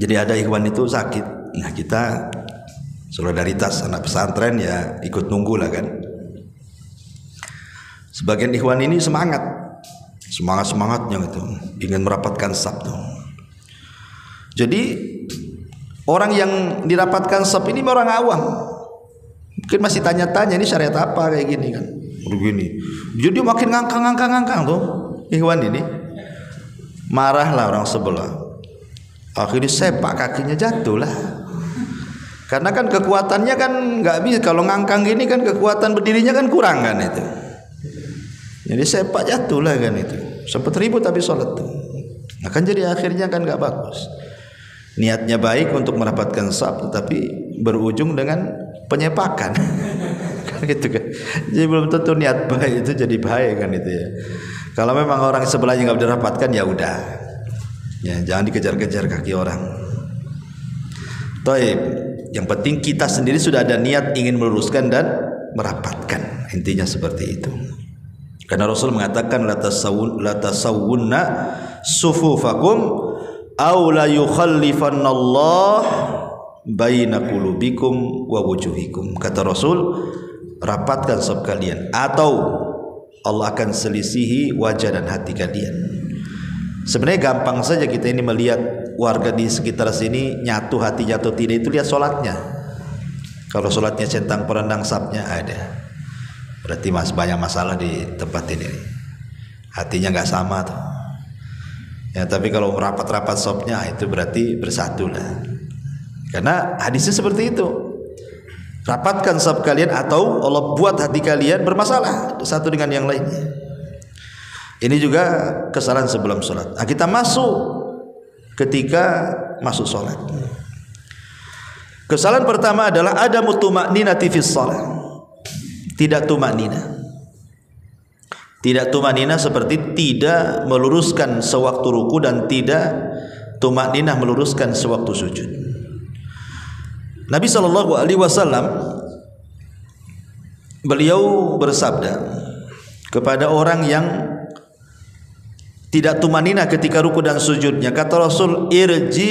Jadi ada ikhwan itu sakit. Nah, kita solidaritas anak pesantren ya ikut nunggu lah kan. Sebagian ikhwan ini semangatnya gitu, ingin merapatkan shaf tuh. Jadi orang yang dirapatkan shaf ini orang awam, mungkin masih tanya-tanya ini syariat apa kayak gini kan. Begini, jadi makin ngangkang tuh ikhwan ini. Marahlah orang sebelah, akhirnya sepak kakinya jatuh lah. Karena kan kekuatannya kan nggak bisa, kalau ngangkang gini kan kekuatan berdirinya kan kurang kan itu. Jadi sepak jatuh lah kan itu. Sempat ribut tapi sholat tuh. Nah kan jadi akhirnya kan nggak bagus. Niatnya baik untuk merapatkan shaf, tetapi berujung dengan penyepakan. Gitu kan. Jadi belum tentu niat baik itu jadi baik kan itu ya. Kalau memang orang sebelahnya nggak dirapatkan, ya udah. Ya jangan dikejar-kejar kaki orang. Taib. Yang penting kita sendiri sudah ada niat ingin meluruskan dan merapatkan. Intinya seperti itu. Karena Rasul mengatakan la tasawwunna sufufakum aw la yukhallifannallah baina qulubikum wa wujuhikum. Kata Rasul, rapatkan shaf kalian atau Allah akan selisihi wajah dan hati kalian. Sebenarnya gampang saja kita ini melihat warga di sekitar sini nyatu hatinya atau tidak, itu lihat sholatnya. Kalau sholatnya centang perenang sapnya ada, berarti banyak masalah di tempat ini. Hatinya nggak sama tuh. Ya, tapi kalau rapat-rapat sopnya itu berarti bersatu lah. Karena hadisnya seperti itu. Rapatkan sop kalian atau Allah buat hati kalian bermasalah satu dengan yang lainnya. Ini juga kesalahan sebelum sholat. Nah, kita masuk ketika masuk sholat. Kesalahan pertama adalah ada tuma'ninati fis shalah. Tidak tuma'ninah. Tidak tuma'ninah seperti tidak meluruskan sewaktu ruku dan tidak tuma'ninah meluruskan sewaktu sujud. Nabi SAW beliau bersabda kepada orang yang tidak tumanina ketika ruku dan sujudnya, kata Rasul, irji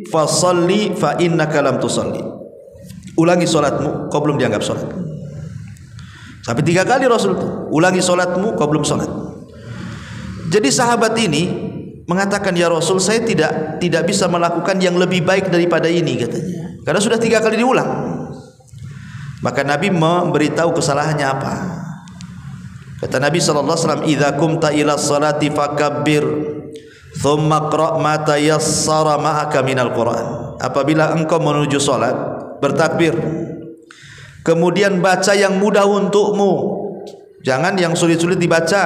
fasalli fa innaka lam tusalli. Ulangi solatmu, kau belum dianggap solat. Sampai 3 kali Rasul itu, ulangi solatmu, kau belum solat. Jadi sahabat ini mengatakan, ya Rasul, saya tidak bisa melakukan yang lebih baik daripada ini, katanya. Karena sudah 3 kali diulang. Maka Nabi memberitahu kesalahannya apa. Kata Nabi SAW, idza kumta ila salati fakabbir thumma qra' ma tayassara ma'aka minal Qur'an. Apabila engkau menuju salat, bertakbir, kemudian baca yang mudah untukmu, jangan yang sulit-sulit dibaca.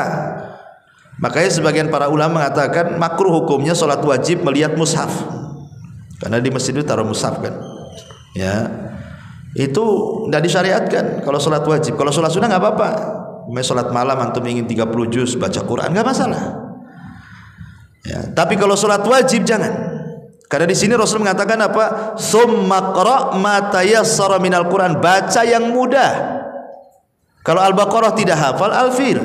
Makanya sebagian para ulama mengatakan makruh hukumnya salat wajib melihat mushaf, karena di masjid itu taruh mushaf kan. Ya, itu tidak disyariatkan kalau sholat wajib. Kalau sholat sunnah nggak apa-apa. Sholat malam antum ingin 30 juz baca Quran nggak masalah. Ya, tapi kalau sholat wajib jangan. Karena di sini Rasul mengatakan apa? Tsumma qra' ma tayassara minal Quran, baca yang mudah. Kalau Al-Baqarah tidak hafal, Al-Fil.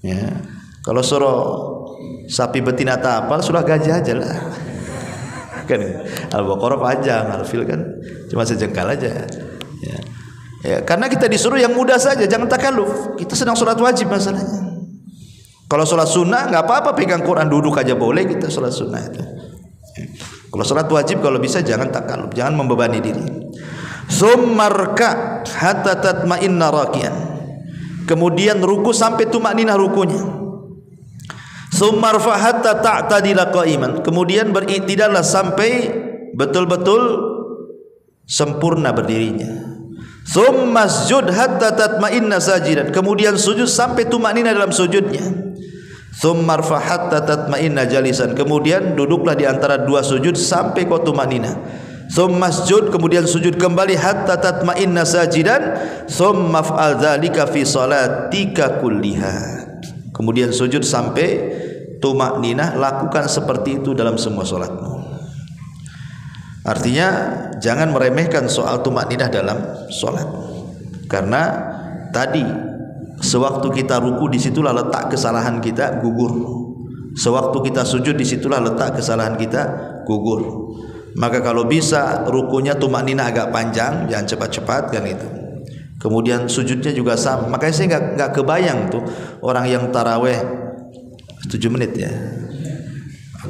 Ya, kalau surah sapi betina tak hafal, surah gajah aja lah. Kan Al-Baqarah panjang, Al-Fil kan cuma sejengkal aja. Ya. Ya, karena kita disuruh yang mudah saja, jangan takalluf. Kita sedang sholat wajib masalahnya. Kalau sholat sunnah nggak apa-apa, pegang Quran duduk aja boleh, kita sholat sunnah itu. Ya. Kalau sholat wajib kalau bisa jangan takalluf, jangan membebani diri. Tsummarka hatta tatma'inna raki'an. Kemudian ruku sampai tumakninah rukunya. Tsummarfa hatta ta'tadila qa'iman. Kemudian beritidallah sampai betul-betul sempurna berdirinya. Tsummasjud hatta tatma'inna sajidan. Kemudian sujud sampai tumakninah dalam sujudnya. Tsummarfa hatta tatma'inna jalisan. Kemudian duduklah di antara 2 sujud sampai kau tumakninah. Tsummasjud, kemudian sujud kembali hatta tatma'inna sajidan. Tsummaf'al dzalika fi salatika kulliha. Kemudian sujud sampai tumakninah, lakukan seperti itu dalam semua sholatmu. Artinya jangan meremehkan soal tumakninah dalam sholat. Karena tadi sewaktu kita ruku disitulah letak kesalahan kita gugur. Sewaktu kita sujud disitulah letak kesalahan kita gugur. Maka kalau bisa rukunya tumakninah agak panjang, jangan cepat-cepat kan itu. Kemudian sujudnya juga sama. Makanya saya nggak kebayang tuh orang yang taraweh 7 menit ya,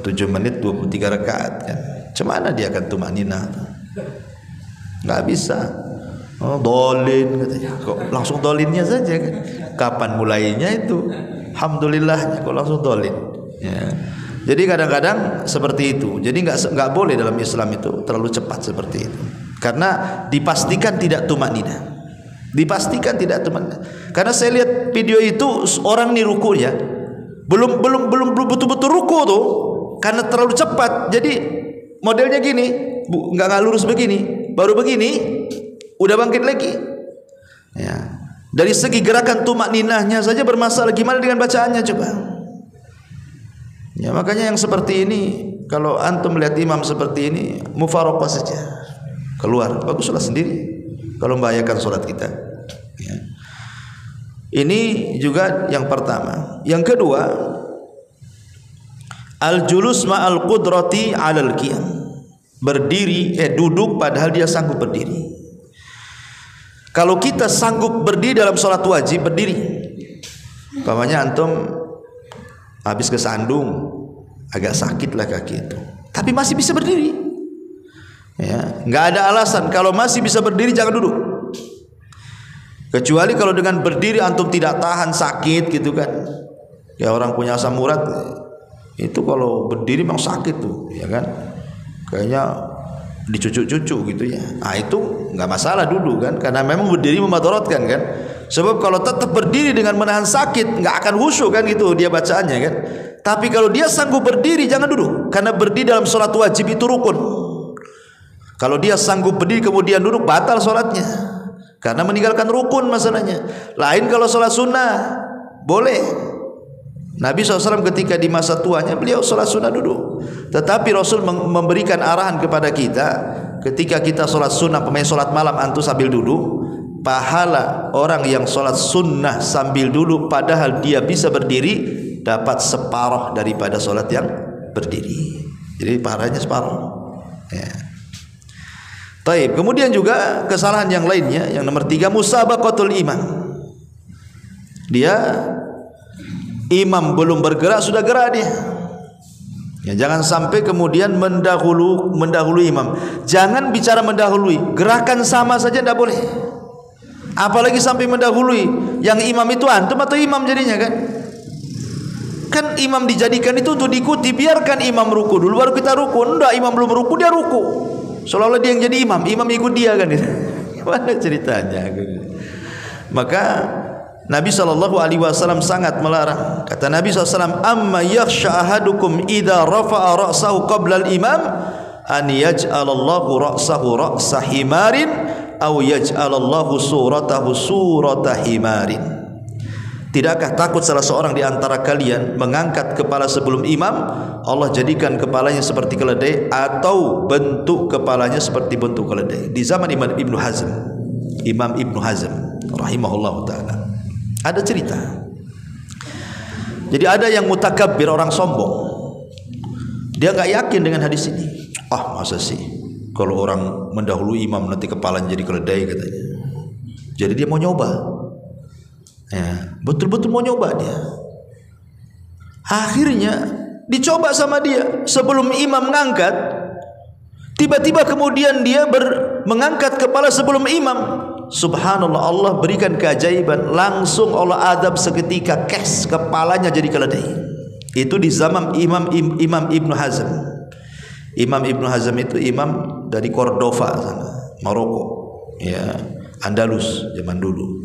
7 menit 23 rakaat kan. Cemana dia akan tumakninah? Nggak bisa. Oh, dolin katanya. Kok langsung dolinnya saja kan? Kapan mulainya itu? Alhamdulillahnya kok langsung dolin. Ya. Jadi kadang-kadang seperti itu. Jadi nggak boleh dalam Islam itu terlalu cepat seperti itu. Karena dipastikan tidak tumakninah. Dipastikan tidak teman. Karena saya lihat video itu orang nih ruku ya, belum betul-betul ruku tuh, karena terlalu cepat. Jadi modelnya gini, nggak lurus begini, baru begini, udah bangkit lagi. Ya, dari segi gerakan tumakninahnya saja bermasalah. Gimana dengan bacaannya coba? Ya, makanya yang seperti ini, kalau antum melihat imam seperti ini, mufaraqah saja, keluar, baguslah sendiri. Kalau membahayakan sholat kita ya. Ini juga yang pertama. Yang kedua, al-julus ma'al qudrati 'alal qiyam. Berdiri, duduk padahal dia sanggup berdiri. Kalau kita sanggup berdiri dalam sholat wajib, berdiri. Umpamanya antum habis kesandung, agak sakit lah kaki itu, tapi masih bisa berdiri. Ya, nggak ada alasan kalau masih bisa berdiri jangan duduk. Kecuali kalau dengan berdiri antum tidak tahan sakit gitu kan. Ya orang punya asam urat itu kalau berdiri memang sakit tuh, ya kan? Kayaknya dicucuk-cucuk gitu ya. Nah itu nggak masalah duduk kan, karena memang berdiri memadaratkan kan. Sebab kalau tetap berdiri dengan menahan sakit nggak akan khusyuk kan gitu dia bacaannya kan. Tapi kalau dia sanggup berdiri jangan duduk, karena berdiri dalam sholat wajib itu rukun. Kalau dia sanggup berdiri kemudian duduk batal sholatnya, karena meninggalkan rukun masalahnya. Lain kalau sholat sunnah boleh. Nabi SAW ketika di masa tuanya beliau sholat sunnah duduk, tetapi Rasul memberikan arahan kepada kita ketika kita sholat sunnah, pemain sholat malam antum sambil duduk, pahala orang yang sholat sunnah sambil duduk padahal dia bisa berdiri dapat separuh daripada sholat yang berdiri. Jadi pahalanya separuh ya. Taib. Kemudian juga kesalahan yang lainnya, yang nomor 3, musabaqatul imam. Dia imam belum bergerak sudah gerak dia. Ya, jangan sampai kemudian mendahului imam. Jangan bicara mendahului, gerakan sama saja tidak boleh. Apalagi sampai mendahului. Yang imam itu antum atau imam jadinya kan? Kan imam dijadikan itu untuk diikuti. Biarkan imam ruku dulu baru kita ruku. Enggak, imam belum ruku dia ruku. Seolah-olah dia yang jadi imam ikut dia kan. Gimana ceritanya? Maka Nabi SAW sangat melarang. Kata Nabi SAW, amma yakhsha ahadukum idha rafa'a ra'sahu qabla al-imam an yaj'alallahu ra'sahu ra'sa himarin aw yaj'alallahu suratahu surata himarin. Tidakkah takut salah seorang di antara kalian mengangkat kepala sebelum imam, Allah jadikan kepalanya seperti keledai atau bentuk kepalanya seperti bentuk keledai. Di zaman Imam Ibnu Hazm rahimahullah ta'ala ada cerita. Jadi ada yang mutakabbir, orang sombong. Dia nggak yakin dengan hadis ini. Masa sih kalau orang mendahului imam nanti kepalanya jadi keledai katanya. Jadi dia mau nyoba. Ya, betul-betul mau nyoba dia. Akhirnya dicoba sama dia. Sebelum imam mengangkat, tiba-tiba kemudian dia mengangkat kepala sebelum imam. Subhanallah, Allah berikan keajaiban, langsung Allah adab seketika, kes kepalanya jadi keledai. Itu di zaman Imam Ibnu Hazm. Imam Ibnu Hazm itu imam dari Cordova sana, Maroko, ya, Andalus zaman dulu.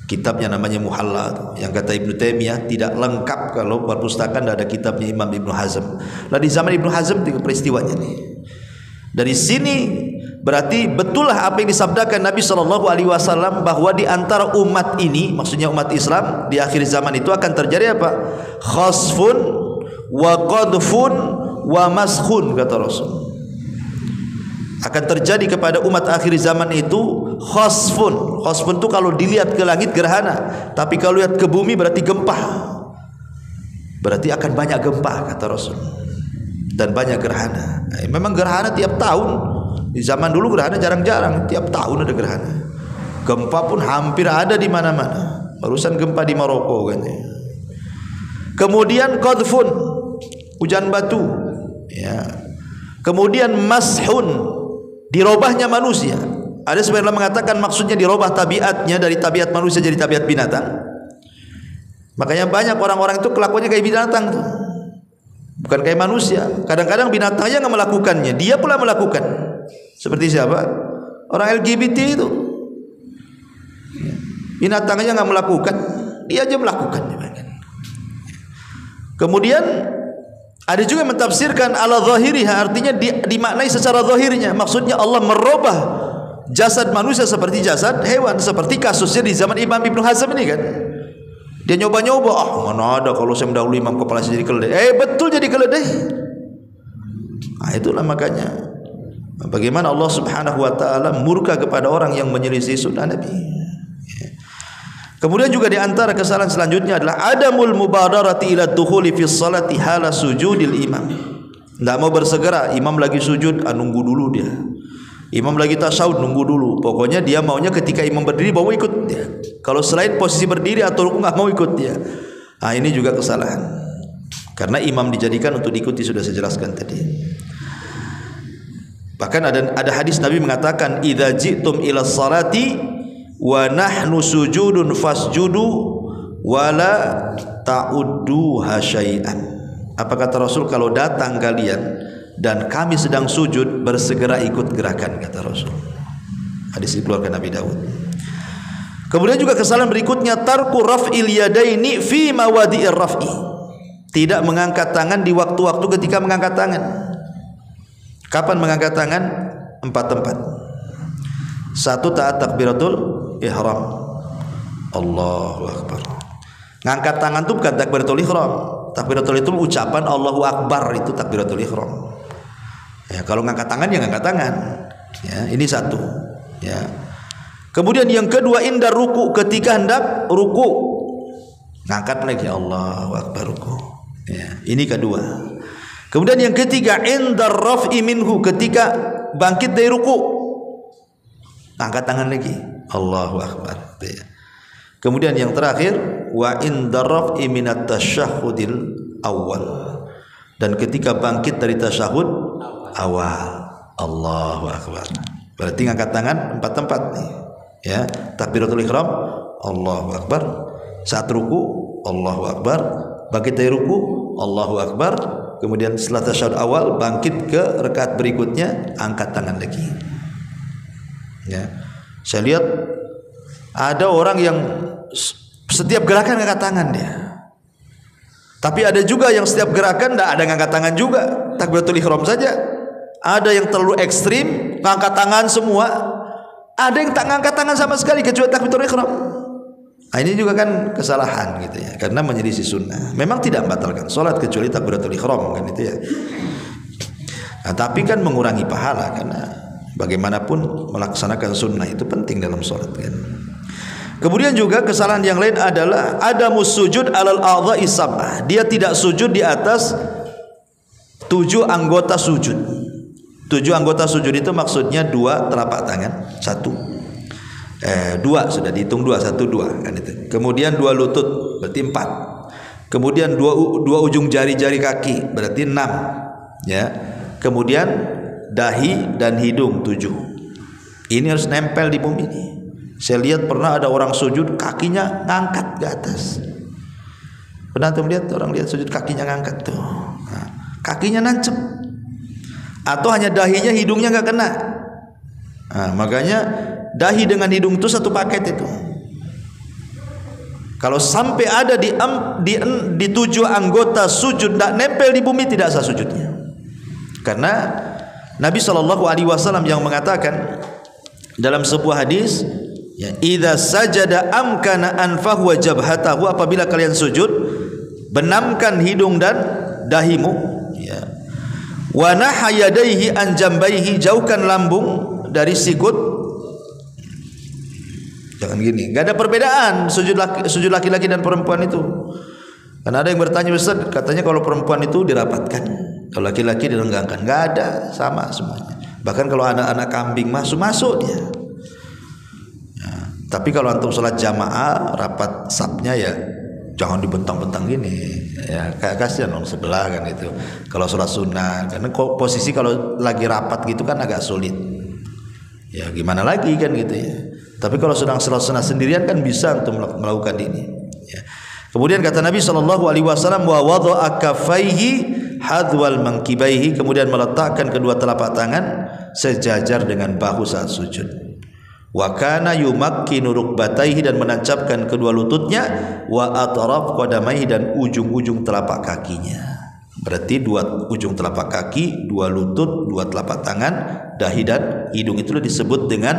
Kitabnya namanya Muhalla, yang kata Ibnu Taimiyah tidak lengkap kalau perpustakaan tidak ada kitabnya Imam Ibnu Hazm. Nah di zaman Ibnu Hazm itu peristiwanya nih. Dari sini berarti betullah apa yang disabdakan Nabi SAW bahwa di antara umat ini, maksudnya umat Islam di akhir zaman itu akan terjadi apa? Khasfun wa qadfun wa maskhun, kata Rasul. Akan terjadi kepada umat akhir zaman itu khasfun. Khasfun itu kalau dilihat ke langit gerhana, tapi kalau lihat ke bumi berarti gempa. Berarti akan banyak gempa, kata Rasul, dan banyak gerhana. Memang gerhana tiap tahun. Di zaman dulu gerhana jarang-jarang, tiap tahun ada gerhana. Gempa pun hampir ada di mana-mana. Barusan gempa di Maroko kan. Kemudian qadfun, hujan batu, ya. Kemudian mashun, dirobahnya manusia. Ada sebagian mengatakan maksudnya dirobah tabiatnya dari tabiat manusia jadi tabiat binatang. Makanya banyak orang-orang itu kelakuannya kayak binatang tuh. Bukan kayak manusia. Kadang-kadang binatangnya nggak melakukannya, dia pula melakukan. Seperti siapa? Orang LGBT itu. Binatangnya nggak melakukan, dia aja melakukan. Kemudian ada juga yang mentafsirkan ala zahiriha, artinya dimaknai secara zahirnya. Maksudnya Allah merubah jasad manusia seperti jasad hewan, seperti kasusnya di zaman Imam Ibnu Hazm ini kan. Dia nyoba-nyoba, mana ada kalau saya mendahului imam kepala saya jadi keledai. Betul jadi keledai. Nah itulah makanya bagaimana Allah Subhanahu wa taala murka kepada orang yang menyelisih sunnah Nabi. Kemudian juga di antara kesalahan selanjutnya adalah adamul mubadarati ila dukhuli fi sholati hala sujudil imam. Tidak mau bersegera, imam lagi sujud, nunggu dulu dia. Imam lagi tasyahud, nunggu dulu. Pokoknya dia maunya ketika imam berdiri mau ikut dia. Kalau selain posisi berdiri atau rukuk nggak mau ikut dia. Nah ini juga kesalahan. Karena imam dijadikan untuk diikuti, sudah saya jelaskan tadi. Bahkan ada hadis Nabi mengatakan, idza ji'tum ila sholati wa nahnu sujudun fasjudu wala ta'udduha syai'an. Apa kata Rasul? Kalau datang kalian dan kami sedang sujud, bersegera ikut gerakan, kata Rasul. Hadis dikeluarkan Nabi Daud. Kemudian juga kesalahan berikutnya, tarku raf'il yadaini fi mawadi'ir raf'i. Tidak mengangkat tangan di waktu-waktu ketika mengangkat tangan. Kapan mengangkat tangan? 4 tempat. 1, taat takbiratul ihram. Allahu akbar. Ngangkat tangan itu bukan takbiratul ihram. Takbiratul itu ucapan Allahu akbar, itu takbiratul ihram. Ya, kalau ngangkat tangan ya ngangkat tangan. Ya, ini 1. Ya. Kemudian yang kedua, inda ruku, ketika hendak ruku, ngangkat lagi Allahu akbar ruku. Ya, ini kedua. Kemudian yang ketiga, inda raf'i minhu, ketika bangkit dari ruku, angkat tangan lagi Allahu akbar. Ya. Kemudian yang terakhir, wa inda raf'i minat tasyahhudil awal, dan ketika bangkit dari tasyahud awal Allahu akbar. Berarti angkat tangan 4 tempat nih. Ya, takbiratul ihram Allahu akbar, saat ruku Allahu akbar, bangkit dari ruku Allahu akbar, kemudian setelah tasyahud awal bangkit ke rakaat berikutnya, angkat tangan lagi. Ya, saya lihat ada orang yang setiap gerakan angkat tangan dia, tapi ada juga yang setiap gerakan tidak ada angkat tangan juga, takbiratul ihram saja. Ada yang terlalu ekstrim, ngangkat tangan semua. Ada yang tak ngangkat tangan sama sekali kecuali takbiratul ihram. Nah, ini juga kan kesalahan gitu ya, karena menyelisih sunnah. Memang tidak membatalkan sholat kecuali takbiratul ihram kan itu ya. Nah, tapi kan mengurangi pahala, karena bagaimanapun melaksanakan sunnah itu penting dalam sholat kan. Kemudian juga kesalahan yang lain adalah adamus sujud alal a'dha'i sab'ah. Dia tidak sujud di atas 7 anggota sujud. 7 anggota sujud itu maksudnya 2 telapak tangan, 2 sudah dihitung 2, 1, 2 kan itu. Kemudian 2 lutut berarti 4. Kemudian 2 ujung jari-jari kaki berarti 6 ya. Kemudian dahi dan hidung 7. Ini harus nempel di bumi ini. Saya lihat pernah ada orang sujud kakinya ngangkat ke atas. Pernah tuh lihat orang lihat sujud kakinya ngangkat tuh. Nah, kakinya nancep. Atau hanya dahinya, hidungnya nggak kena. Nah, makanya dahi dengan hidung itu satu paket itu. Kalau sampai ada di 7 anggota sujud tidak nempel di bumi, tidak sah sujudnya. Karena Nabi SAW yang mengatakan dalam sebuah hadis, ya, idza sajada amkana anfahu wa jabhatahu, apabila kalian sujud benamkan hidung dan dahimu, ya. Wa nahayadaihi an jambaihi, jauhkan lambung dari sikut. Jangan gini, nggak ada perbedaan sujud laki-laki dan perempuan itu. Karena ada yang bertanya, Ustaz, katanya kalau perempuan itu dirapatkan, kalau laki-laki dilenggangkan. Nggak ada, sama semuanya. Bahkan kalau anak-anak kambing masuk dia. Ya, tapi kalau antum sholat jamaah rapat sapnya ya jangan dibentang-bentang gini. Ya kasihan dong sebelah kan itu. Kalau sholat sunnah, karena posisi kalau lagi rapat gitu kan agak sulit. Ya gimana lagi kan gitu ya. Tapi kalau sedang sholat sunnah sendirian kan bisa untuk melakukan ini. Ya. Kemudian kata Nabi SAW, wa wada'a kaffaihi hadwal mankibaihi, kemudian meletakkan kedua telapak tangan sejajar dengan bahu saat sujud. Wa kana yumakkinu rukbataihi, dan menancapkan kedua lututnya, wa atraf qadamaihi, dan ujung-ujung telapak kakinya. Berarti 2 ujung telapak kaki, 2 lutut, 2 telapak tangan, dahi dan hidung, itulah disebut dengan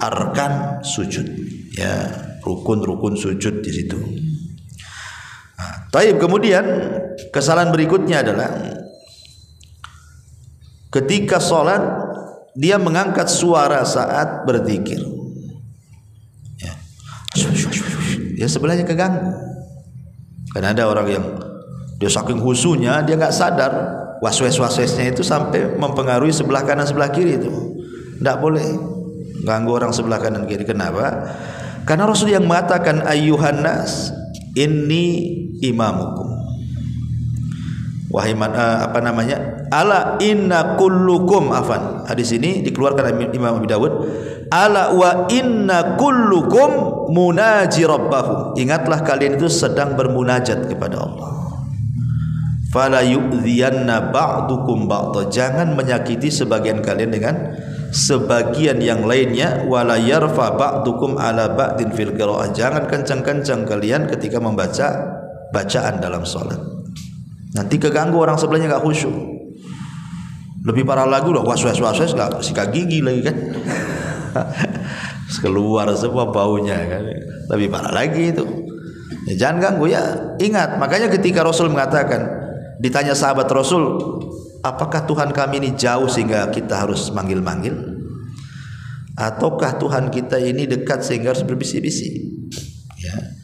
arkan sujud. Ya, rukun-rukun sujud di situ. Nah, taib. Kemudian kesalahan berikutnya adalah ketika sholat dia mengangkat suara saat berzikir. Ya sebelahnya keganggu. Karena ada orang yang dia saking khusyuknya dia nggak sadar waswes-waswesnya itu sampai mempengaruhi sebelah kanan sebelah kiri itu. Tidak boleh ganggu orang sebelah kanan kiri. Kenapa? Karena Rasul yang mengatakan ayyuhan nas inni imamukum. Wahai ala inna kullukum afan. Hadis ini dikeluarkan Imam Abi Dawud. Ala wa inna kullukum munaji rabbahu. Ingatlah kalian itu sedang bermunajat kepada Allah. Fala yu'dhiyanna ba'dukum ba'dha. Jangan menyakiti sebagian kalian dengan sebagian yang lainnya. Wala yarfa ba'dukum ala ba'din fil qira'ah. Jangan kencang-kencang kalian ketika membaca bacaan dalam salat. Nanti keganggu orang sebelahnya enggak khusyuk. Lebih parah lagi loh, was-was enggak sikat gigi lagi kan. Keluar semua baunya kan. Lebih parah lagi itu. Ya, jangan ganggu ya. Ingat, makanya ketika Rasul mengatakan, ditanya sahabat Rasul, apakah Tuhan kami ini jauh sehingga kita harus manggil-manggil? Ataukah Tuhan kita ini dekat sehingga harus berbisik-bisik? Ya.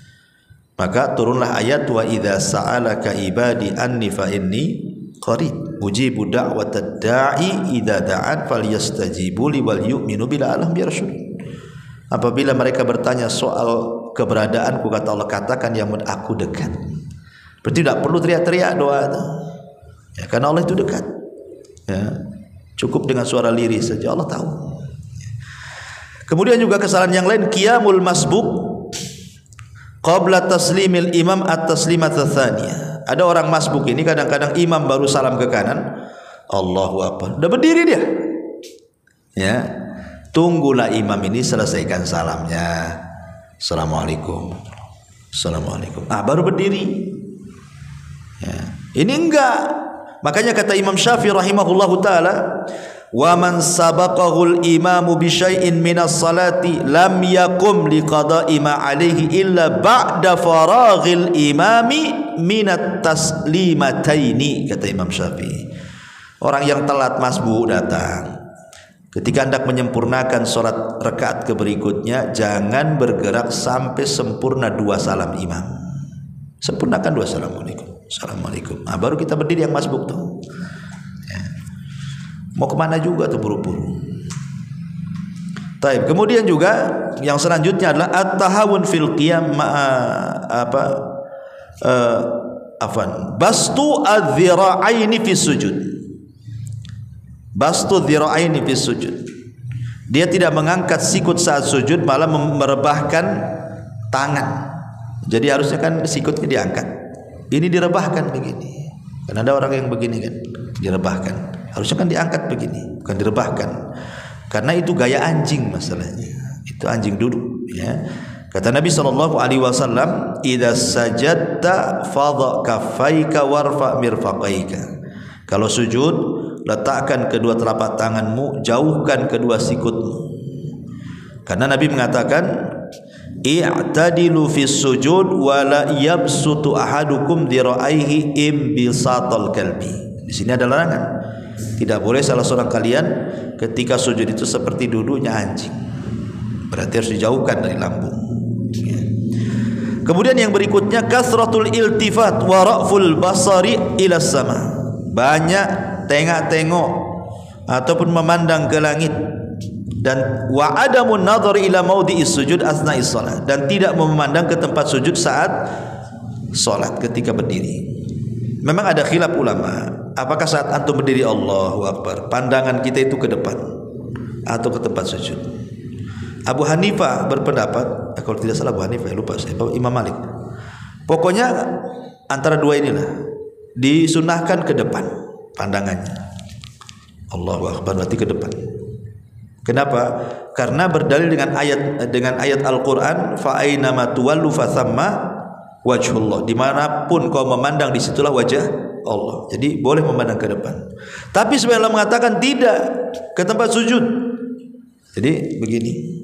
Maka turunlah ayat wa idza sa'alaka ibadi anni fa inni qarib ujibu da'watad da'i idza da'an falyastajibu li wal yu'minu bila alam yarshud. Apabila mereka bertanya soal keberadaanku, kata Allah, katakan ya aku dekat. Berarti tidak perlu teriak-teriak doa itu. Ya, karena Allah itu dekat. Ya, cukup dengan suara lirih saja Allah tahu. Kemudian juga kesalahan yang lain, qiyamul masbuk qabla taslimil imam at-taslimat tsaniyah. Ada orang masbuk ini kadang-kadang imam baru salam ke kanan, Allahu akbar, udah berdiri dia. Ya. Tunggulah imam ini selesaikan salamnya. Assalamualaikum. Assalamualaikum. Baru berdiri. Ya. Ini enggak. Makanya kata Imam Syafi'i rahimahullahu taala, wa man sabaqahul imamu bi syai'in minas salati lam yakum liqada'i ma alaihi illa ba'da faraghil imami minat taslimataini, kata Imam Syafi'i. Orang yang telat masbuk datang, ketika hendak menyempurnakan sholat rakaat keberikutnya, jangan bergerak sampai sempurna 2 salam imam. Sempurnakan 2 assalamualaikum. Assalamualaikum. Baru kita berdiri yang masbuk tuh. Ya. Mau kemana juga tuh buru-buru. Taib. Kemudian juga yang selanjutnya adalah at-tahawun fil qiyam bastu adh-dhira'aini fi sujud. Bastu dhira'aini fi sujud. Dia tidak mengangkat sikut saat sujud, malah merebahkan tangan. Jadi harusnya kan sikutnya diangkat. Ini direbahkan begini. Kan ada orang yang begini kan, direbahkan. Harusnya kan diangkat begini, bukan direbahkan. Karena itu gaya anjing masalahnya. Itu anjing duduk ya. Kata Nabi SAW, idza sajadta fadha kaffaika warfa mirfaqaika. Kalau sujud, letakkan kedua telapak tanganmu, jauhkan kedua sikutmu. Karena Nabi mengatakan, i'tadilu fis sujud wa la yabsutu ahadukum dira'aihi imbisatal kalbi. Di sini ada larangan. Tidak boleh salah seorang kalian ketika sujud itu seperti duduknya anjing. Berarti harus dijauhkan dari lambung. Ya. Kemudian yang berikutnya, kasratul iltifat wa ra'ful basari ila sama. Banyak tengok-tengok ataupun memandang ke langit, dan wa adamun nadhar ila maudhi'is sujud asna'is shalah, dan tidak memandang ke tempat sujud saat salat ketika berdiri. Memang ada khilaf ulama, apakah saat antum berdiri Allahu akbar pandangan kita itu ke depan atau ke tempat sujud? Abu Hanifah berpendapat, kalau tidak salah Abu Hanifah, lupa saya, Imam Malik, pokoknya antara dua inilah, disunahkan ke depan pandangannya. Allahu akbar berarti ke depan. Kenapa? Karena berdalil dengan ayat Al-Qur'an, fa aina ma tuwallu fa thamma wajhullah. Dimanapun kau memandang, disitulah wajah Allah. Jadi boleh memandang ke depan. Tapi sebenarnya Allah mengatakan tidak, ke tempat sujud. Jadi begini.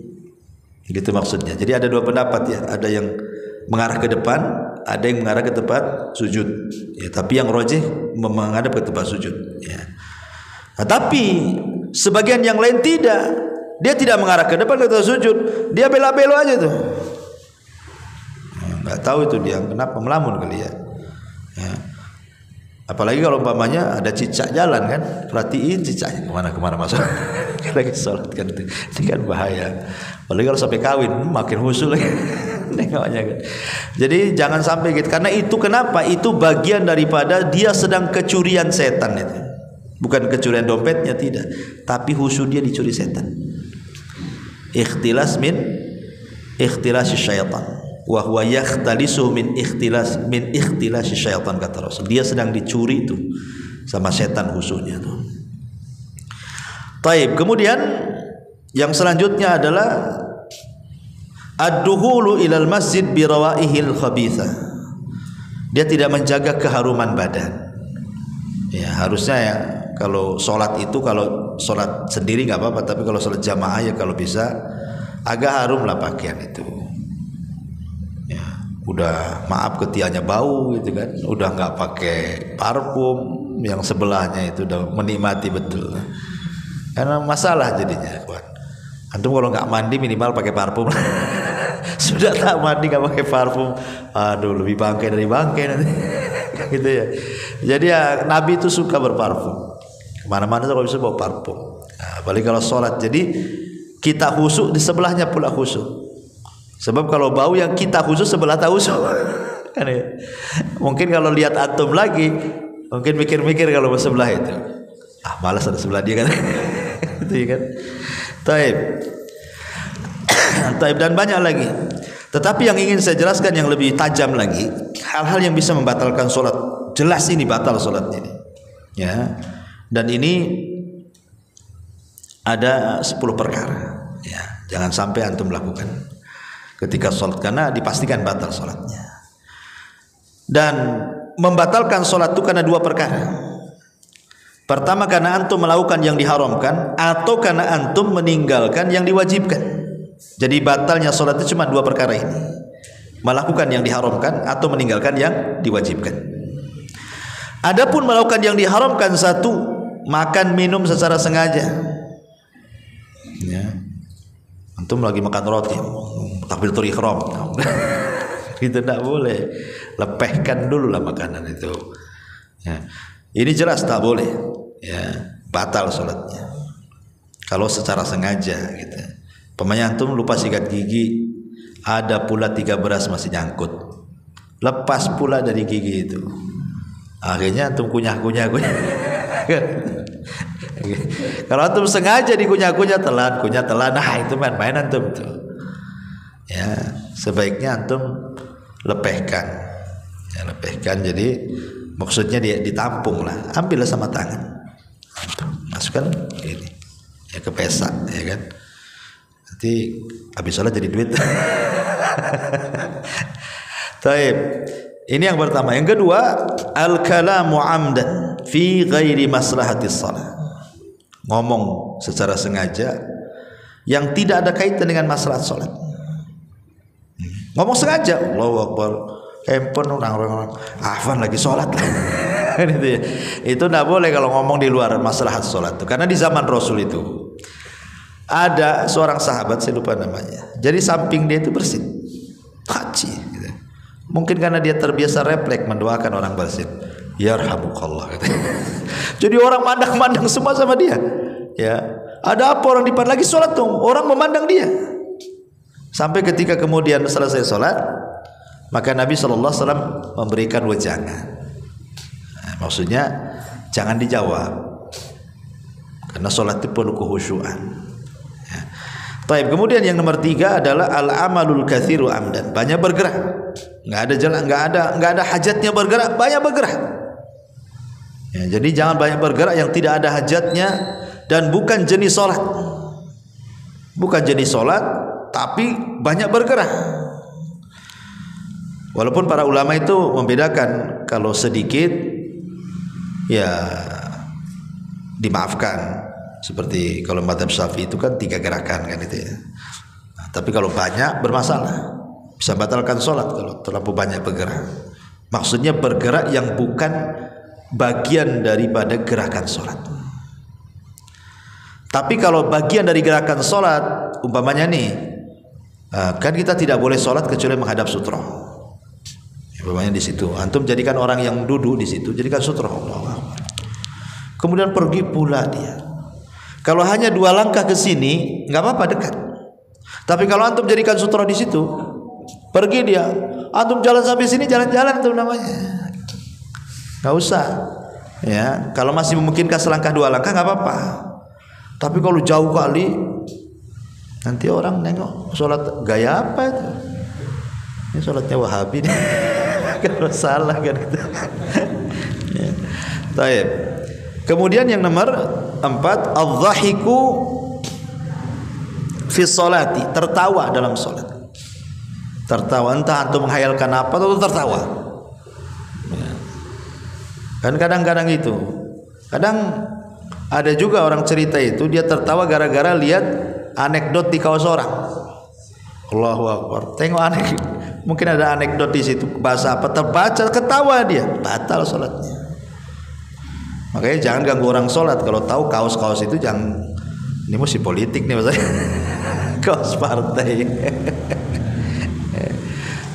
Gitu maksudnya. Jadi ada dua pendapat ya. Ada yang mengarah ke depan, ada yang mengarah ke tempat sujud. Ya, tapi yang rajih menghadap ke tempat sujud. Ya. Nah, tapi sebagian yang lain tidak. Dia tidak mengarah ke depan ke tempat sujud. Dia bela-belo aja tuh. Nggak tahu itu dia kenapa, melamun kali ya. Ya. Apalagi kalau umpamanya ada cicak jalan kan, perhatiin cicaknya kemana masuk. Lagi sholat kan, itu kan bahaya. Apalagi kalau sampai kawin, makin husul lagi. Nengoknya kan. Jadi jangan sampai gitu. Karena itu kenapa? Itu bagian daripada dia sedang kecurian setan itu. Bukan kecurian dompetnya, tidak. Tapi khusyuk dia dicuri setan. Ikhtilas min ikhtilasi syaitan. Wa huwa yakhtalisu min ikhtilasi syaitan, kata Rasul. Dia sedang dicuri itu sama setan khusyuknya tuh. Taib. Kemudian yang selanjutnya adalah ad-dukhulu ilal masjid bi rawaihil khabithah. Dia tidak menjaga keharuman badan. Ya, harusnya ya kalau sholat itu, kalau sholat sendiri nggak apa-apa, tapi kalau sholat jamaah ya kalau bisa agak harum lah pakaian itu. Ya, udah maaf ketiaknya bau gitu kan, udah nggak pakai parfum, yang sebelahnya itu udah menikmati betul. Karena masalah jadinya, kawan. Antum kalau nggak mandi minimal pakai parfum. Sudah tak mandi nggak pakai parfum, aduh lebih bangkai dari bangkai nanti. Gitu ya. Jadi ya Nabi itu suka berparfum. Kemana-mana tuh kalau bisa bawa parfum. Nah, apalagi kalau sholat. Jadi kita khusyuk di sebelahnya pula khusyuk. Sebab kalau bau yang kita khusyuk sebelah tak khusyuk. Kan ya? Mungkin kalau lihat antum lagi, mungkin mikir-mikir kalau sebelah itu. Ah malas ada sebelah dia kan. Itu ya kan. Taib. Taib dan banyak lagi. Tetapi yang ingin saya jelaskan yang lebih tajam lagi, hal-hal yang bisa membatalkan sholat. Jelas ini batal sholatnya ini. Ya. Dan ini ada 10 perkara. Ya. Jangan sampai antum lakukan ketika sholat, karena dipastikan batal sholatnya. Dan membatalkan sholat itu karena 2 perkara. Pertama, karena antum melakukan yang diharamkan, atau karena antum meninggalkan yang diwajibkan. Jadi batalnya sholat itu cuma 2 perkara ini: melakukan yang diharamkan atau meninggalkan yang diwajibkan. Adapun melakukan yang diharamkan, 1, makan minum secara sengaja. Ya. Antum lagi makan roti, takbiratul ihram. Itu tidak boleh. Lepehkan dulu lah makanan itu. Ya. Ini jelas tak boleh. Ya, batal sholatnya. Kalau secara sengaja gitu. Pemain antum lupa sikat gigi, ada pula 3 beras masih nyangkut, lepas pula dari gigi itu. Akhirnya antum kunyah-kunyah. Kalau antum sengaja dikunyah-kunyah, kunyah telan, nah itu main-main antum tuh. Ya, sebaiknya antum lepehkan. Ya, lepehkan. Jadi maksudnya dia ditampung lah, ambillah sama tangan, masukkan ini ya ke pesak, ya kan. Nanti habis sholat jadi duit. Taib. Ini yang pertama. Yang kedua, al-kalamu amdan fi ghairi maslahatis shalah. Ngomong secara sengaja yang tidak ada kaitan dengan masalah sholat. Ngomong sengaja, Allahu Akbar, handphone orang-orang afan lagi sholat. Gitu ya. Itu tidak boleh kalau ngomong di luar masalah sholat itu. Karena di zaman Rasul itu ada seorang sahabat, saya lupa namanya. Jadi samping dia itu bersin, haji. Gitu. Mungkin karena dia terbiasa refleks mendoakan orang bersin. Yarhamukallah. Gitu. Jadi orang mandang-mandang semua sama dia. Ya, ada apa orang di depan lagi sholat tuh, orang memandang dia. Sampai ketika kemudian selesai sholat, maka Nabi SAW memberikan wejangan. Nah, maksudnya jangan dijawab, karena sholat itu perlu kekhusyuan. Taib. Kemudian yang nomor 3 adalah al-amalul katsiru amdan, banyak bergerak. Nggak ada jalan, nggak ada hajatnya bergerak, banyak bergerak. Ya, jadi jangan banyak bergerak yang tidak ada hajatnya dan bukan jenis sholat. Bukan jenis sholat, tapi banyak bergerak. Walaupun para ulama itu membedakan, kalau sedikit ya dimaafkan. Seperti kalau mazhab Syafi'i itu kan 3 gerakan kan itu ya. Nah, tapi kalau banyak bermasalah, bisa batalkan sholat kalau terlalu banyak bergerak. Maksudnya bergerak yang bukan bagian daripada gerakan sholat. Tapi kalau bagian dari gerakan sholat, umpamanya nih, kan kita tidak boleh sholat kecuali menghadap sutra. Umpamanya di situ, antum jadikan orang yang duduk di situ, jadikan sutra. Kemudian pergi pula dia. Kalau hanya 2 langkah ke sini, nggak apa-apa, dekat. Tapi kalau antum jadikan sutra di situ, Pergi dia. Antum jalan sampai sini jalan-jalan tuh namanya. Enggak usah. Ya, kalau masih memungkinkan selangkah dua langkah enggak apa-apa. Tapi kalau jauh kali nanti orang nengok sholat gaya apa itu? Ini sholatnya Wahabi nih. Kalau salah kan itu. Ya. Baik. Kemudian yang nomor 4, adz-dzahiku fi sholati, tertawa dalam sholat. Tertawa, entah antum menghayalkan apa atau tertawa. Ya. Kan kadang-kadang itu. Kadang ada juga orang cerita itu dia tertawa gara-gara lihat anekdot di kaos orang. Allahu Akbar. Tengok mungkin ada anekdot di situ, bahasa apa terbaca, ketawa dia, batal sholatnya. Makanya jangan ganggu orang sholat. Kalau tahu kaos-kaos itu jangan. Ini mesti politik nih maksudnya. Kaos partai.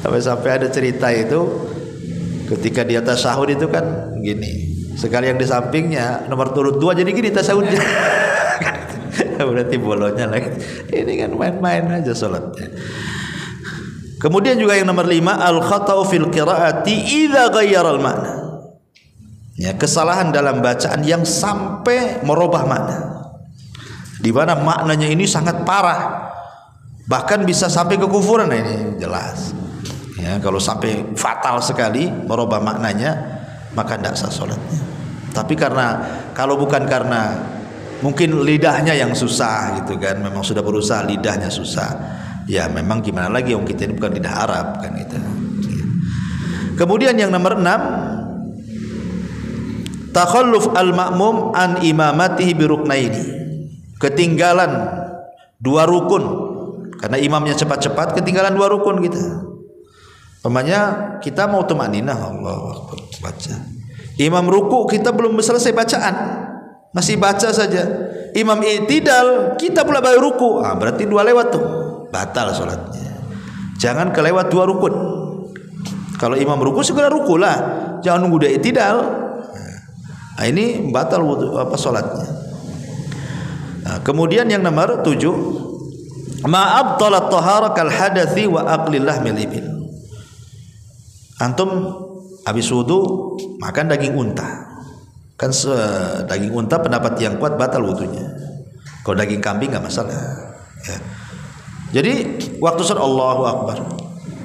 Sampai ada cerita itu ketika dia tasyahud itu kan gini. Sekali yang di sampingnya nomor turut 2 jadi gini tasyahudnya. Berarti bolonya lagi. Ini kan main-main aja sholatnya. Kemudian juga yang nomor 5, al-khata'u fil qiraati idza ghayyara al-ma'na. Ya, kesalahan dalam bacaan yang sampai merubah makna. Di mana maknanya ini sangat parah. Bahkan bisa sampai kekufuran. Nah, ini jelas. Ya, kalau sampai fatal sekali merubah maknanya, maka tidak sah sholatnya. Tapi kalau bukan karena mungkin lidahnya yang susah gitu kan, memang sudah berusaha lidahnya susah, ya memang gimana lagi, yang kita ini bukan lidah Arab kan gitu. Kemudian yang nomor 6, takhalluf al-ma'mum an imamatihi bi ruknaini, ketinggalan 2 rukun karena imamnya cepat-cepat, ketinggalan 2 rukun kita. Umpamanya kita mau tumaninah, Allahu Akbar, baca. Imam ruku kita belum selesai bacaan, masih baca saja. Imam i'tidal kita pula baru ruku, berarti 2 lewat tuh, batal sholatnya. Jangan kelewat 2 rukun. Kalau imam ruku segera ruku lah, jangan nunggu dia i'tidal. Nah, ini batal sholatnya. Nah, kemudian yang nomor 7, ma'abtalat tahara kal hadathi wa aqlillah milibil. Antum habis wudu makan daging unta, kan daging unta pendapat yang kuat batal wudunya. Kalau daging kambing nggak masalah. Ya. Jadi waktu sholat Allahu Akbar,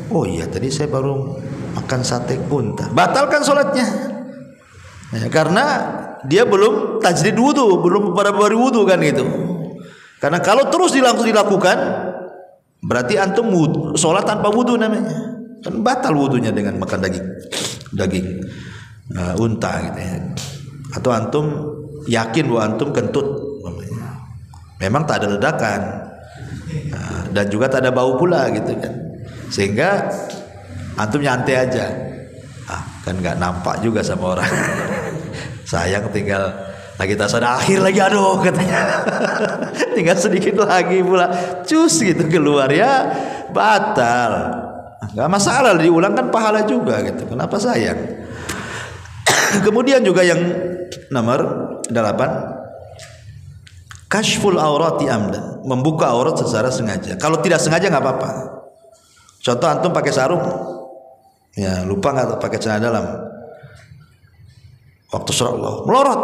oh iya tadi saya baru makan sate unta, batalkan sholatnya. Ya, karena dia belum tajdid wudu, belum baru wudu kan gitu. Karena kalau terus langsung dilakukan, berarti antum sholat tanpa wudu namanya. Kan batal wudunya dengan makan daging unta gitu ya. Atau antum yakin bahwa antum kentut, memang tak ada ledakan, dan juga tak ada bau pula gitu kan, sehingga antum nyantai aja, kan nggak nampak juga sama orang. Sayang tinggal lagi tasawuf akhir lagi, aduh katanya tinggal sedikit lagi pula cus gitu keluar, ya batal. Gak masalah diulang kan pahala juga gitu. Kenapa sayang? Kemudian juga yang nomor 8, kashful aurati amdan, membuka aurat secara sengaja. Kalau tidak sengaja nggak apa-apa. Contoh antum pakai sarung, ya lupa nggak pakai celana dalam, waktu sholat Allah melorot.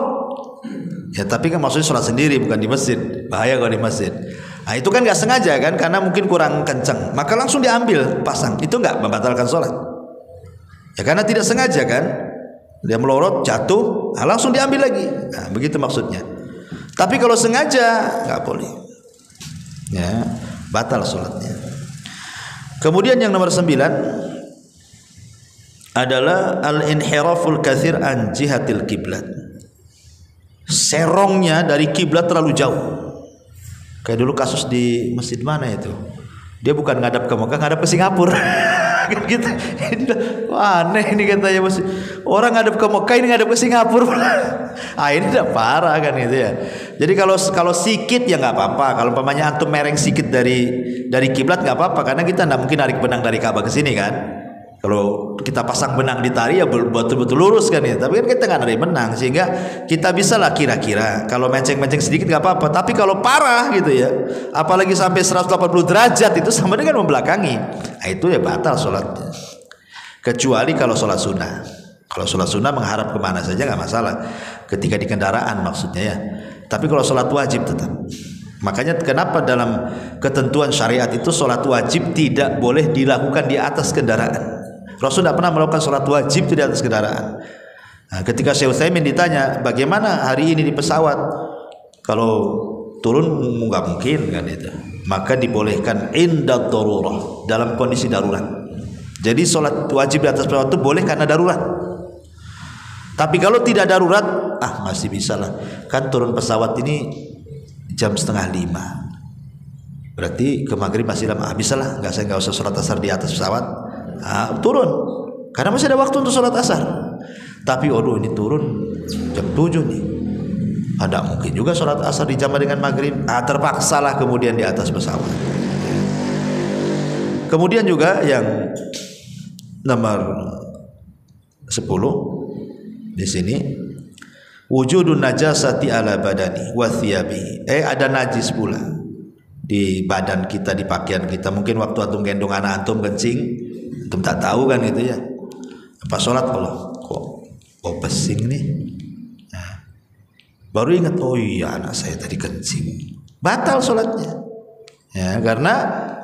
Ya tapi kan maksudnya sholat sendiri, bukan di masjid. Bahaya kalau di masjid. Nah itu kan nggak sengaja kan, karena mungkin kurang kencang, maka langsung diambil pasang. Itu nggak membatalkan sholat. Ya karena tidak sengaja kan, dia melorot jatuh, langsung diambil lagi. Nah, begitu maksudnya. Tapi kalau sengaja nggak boleh. Ya batal sholatnya. Kemudian yang nomor 9 adalah al-inhiraful katsir an jihatil kiblat. Serongnya dari kiblat terlalu jauh. Kayak dulu kasus di masjid mana itu, dia bukan ngadap ke Mekah, ngadap ke Singapura. Gitu. Wah, aneh ini katanya, masjid orang ngadap ke Mekah, ini ngadap ke Singapura. Ini udah parah kan itu ya. Jadi kalau sikit ya nggak apa-apa. Kalau umpamanya antum mereng sikit dari kiblat nggak apa-apa, karena kita nggak mungkin narik benang dari Ka'bah ke sini kan. Kalau kita pasang benang di tali ya betul-betul lurus kan ya. Tapi kan kita nggak narik benang, sehingga kita bisa lah kira-kira. Kalau menceng-menceng sedikit nggak apa-apa. Tapi kalau parah gitu ya, apalagi sampai 180 derajat itu sama dengan membelakangi. Nah, itu ya batal sholatnya. Kecuali kalau sholat sunnah. Kalau sholat sunnah mengharap kemana saja nggak masalah. Ketika di kendaraan maksudnya ya. Tapi kalau sholat wajib tetap. Makanya kenapa dalam ketentuan syariat itu sholat wajib tidak boleh dilakukan di atas kendaraan. Rasul tidak pernah melakukan sholat wajib di atas kendaraan. Nah, ketika Syekh Utsaimin ditanya bagaimana hari ini di pesawat, kalau turun nggak mungkin kan itu. Maka dibolehkan inda darurah, dalam kondisi darurat. Jadi sholat wajib di atas pesawat itu boleh karena darurat. Tapi kalau tidak darurat, masih bisa lah. Kan turun pesawat ini jam 4:30. Berarti ke maghrib masih lama. Bisa lah, saya nggak usah sholat asar di atas pesawat. Turun, karena masih ada waktu untuk sholat asar. Tapi ini turun jam 7 nih. Ada mungkin juga sholat asar dijamah dengan maghrib. Terpaksalah kemudian di atas pesawat. Kemudian juga yang nomor 10 di sini, wujudun najasati ala badani wa thiyabi. Ada najis pula di badan kita, di pakaian kita. Mungkin waktu antum gendong anak antum kencing, antum tak tahu kan itu ya. Pas sholat kalau kok pesing nih. Baru ingat, iya anak saya tadi kencing, batal sholatnya ya, karena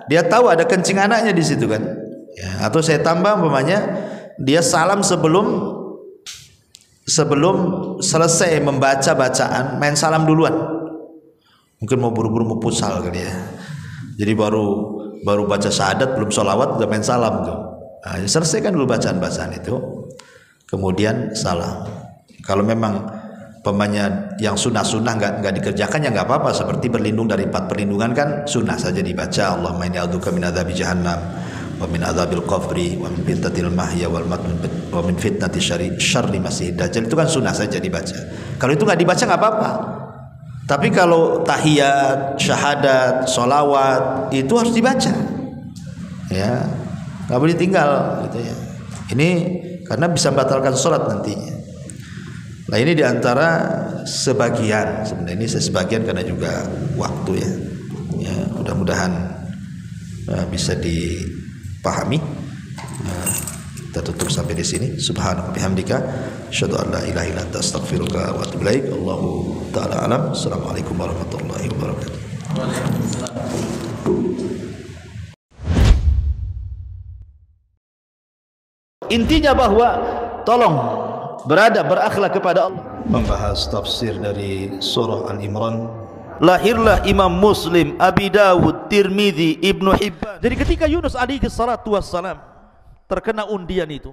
dia tahu ada kencing anaknya di situ kan ya. Atau saya tambah umpamanya dia salam sebelum selesai membaca bacaan, main salam duluan, mungkin mau buru-buru mau pusal kali ya, jadi baru baca syahadat belum sholawat udah main salam tuh. Selesaikan dulu bacaan itu, kemudian salam. Kalau memang pemanya yang sunnah nggak dikerjakan ya nggak apa-apa, seperti berlindung dari 4 perlindungan kan sunnah saja dibaca. Allahumma inni a'udzubika min adzabi jahannam wa min adzabil qabri wa min fitnatil mahya wal mat wa min fitnati syarri masiihid dajjal. Itu kan sunnah saja dibaca. Kalau itu nggak dibaca nggak apa-apa. Tapi kalau tahiyat, syahadat, sholawat itu harus dibaca ya, nggak boleh tinggal gitu ya. Ini karena bisa membatalkan sholat nantinya. Nah, ini diantara sebagian, sebenarnya ini sebagian karena juga waktu ya. Mudah-mudahan bisa dipahami. Kita tutup sampai di sini. Subhanaka bihamdika asyhadu an la ilaha illa anta astaghfiruka wa atubu ilaik. Allahu ta'ala alam. Assalamualaikum warahmatullahi wabarakatuh. Intinya bahwa tolong berakhlak kepada Allah. Membahas tafsir dari surah Al-Imran. Lahirlah Imam Muslim, Abi Dawud, Tirmidzi, Ibnu Hibban. Jadi ketika Yunus alaihi salatu wassalam terkena undian itu,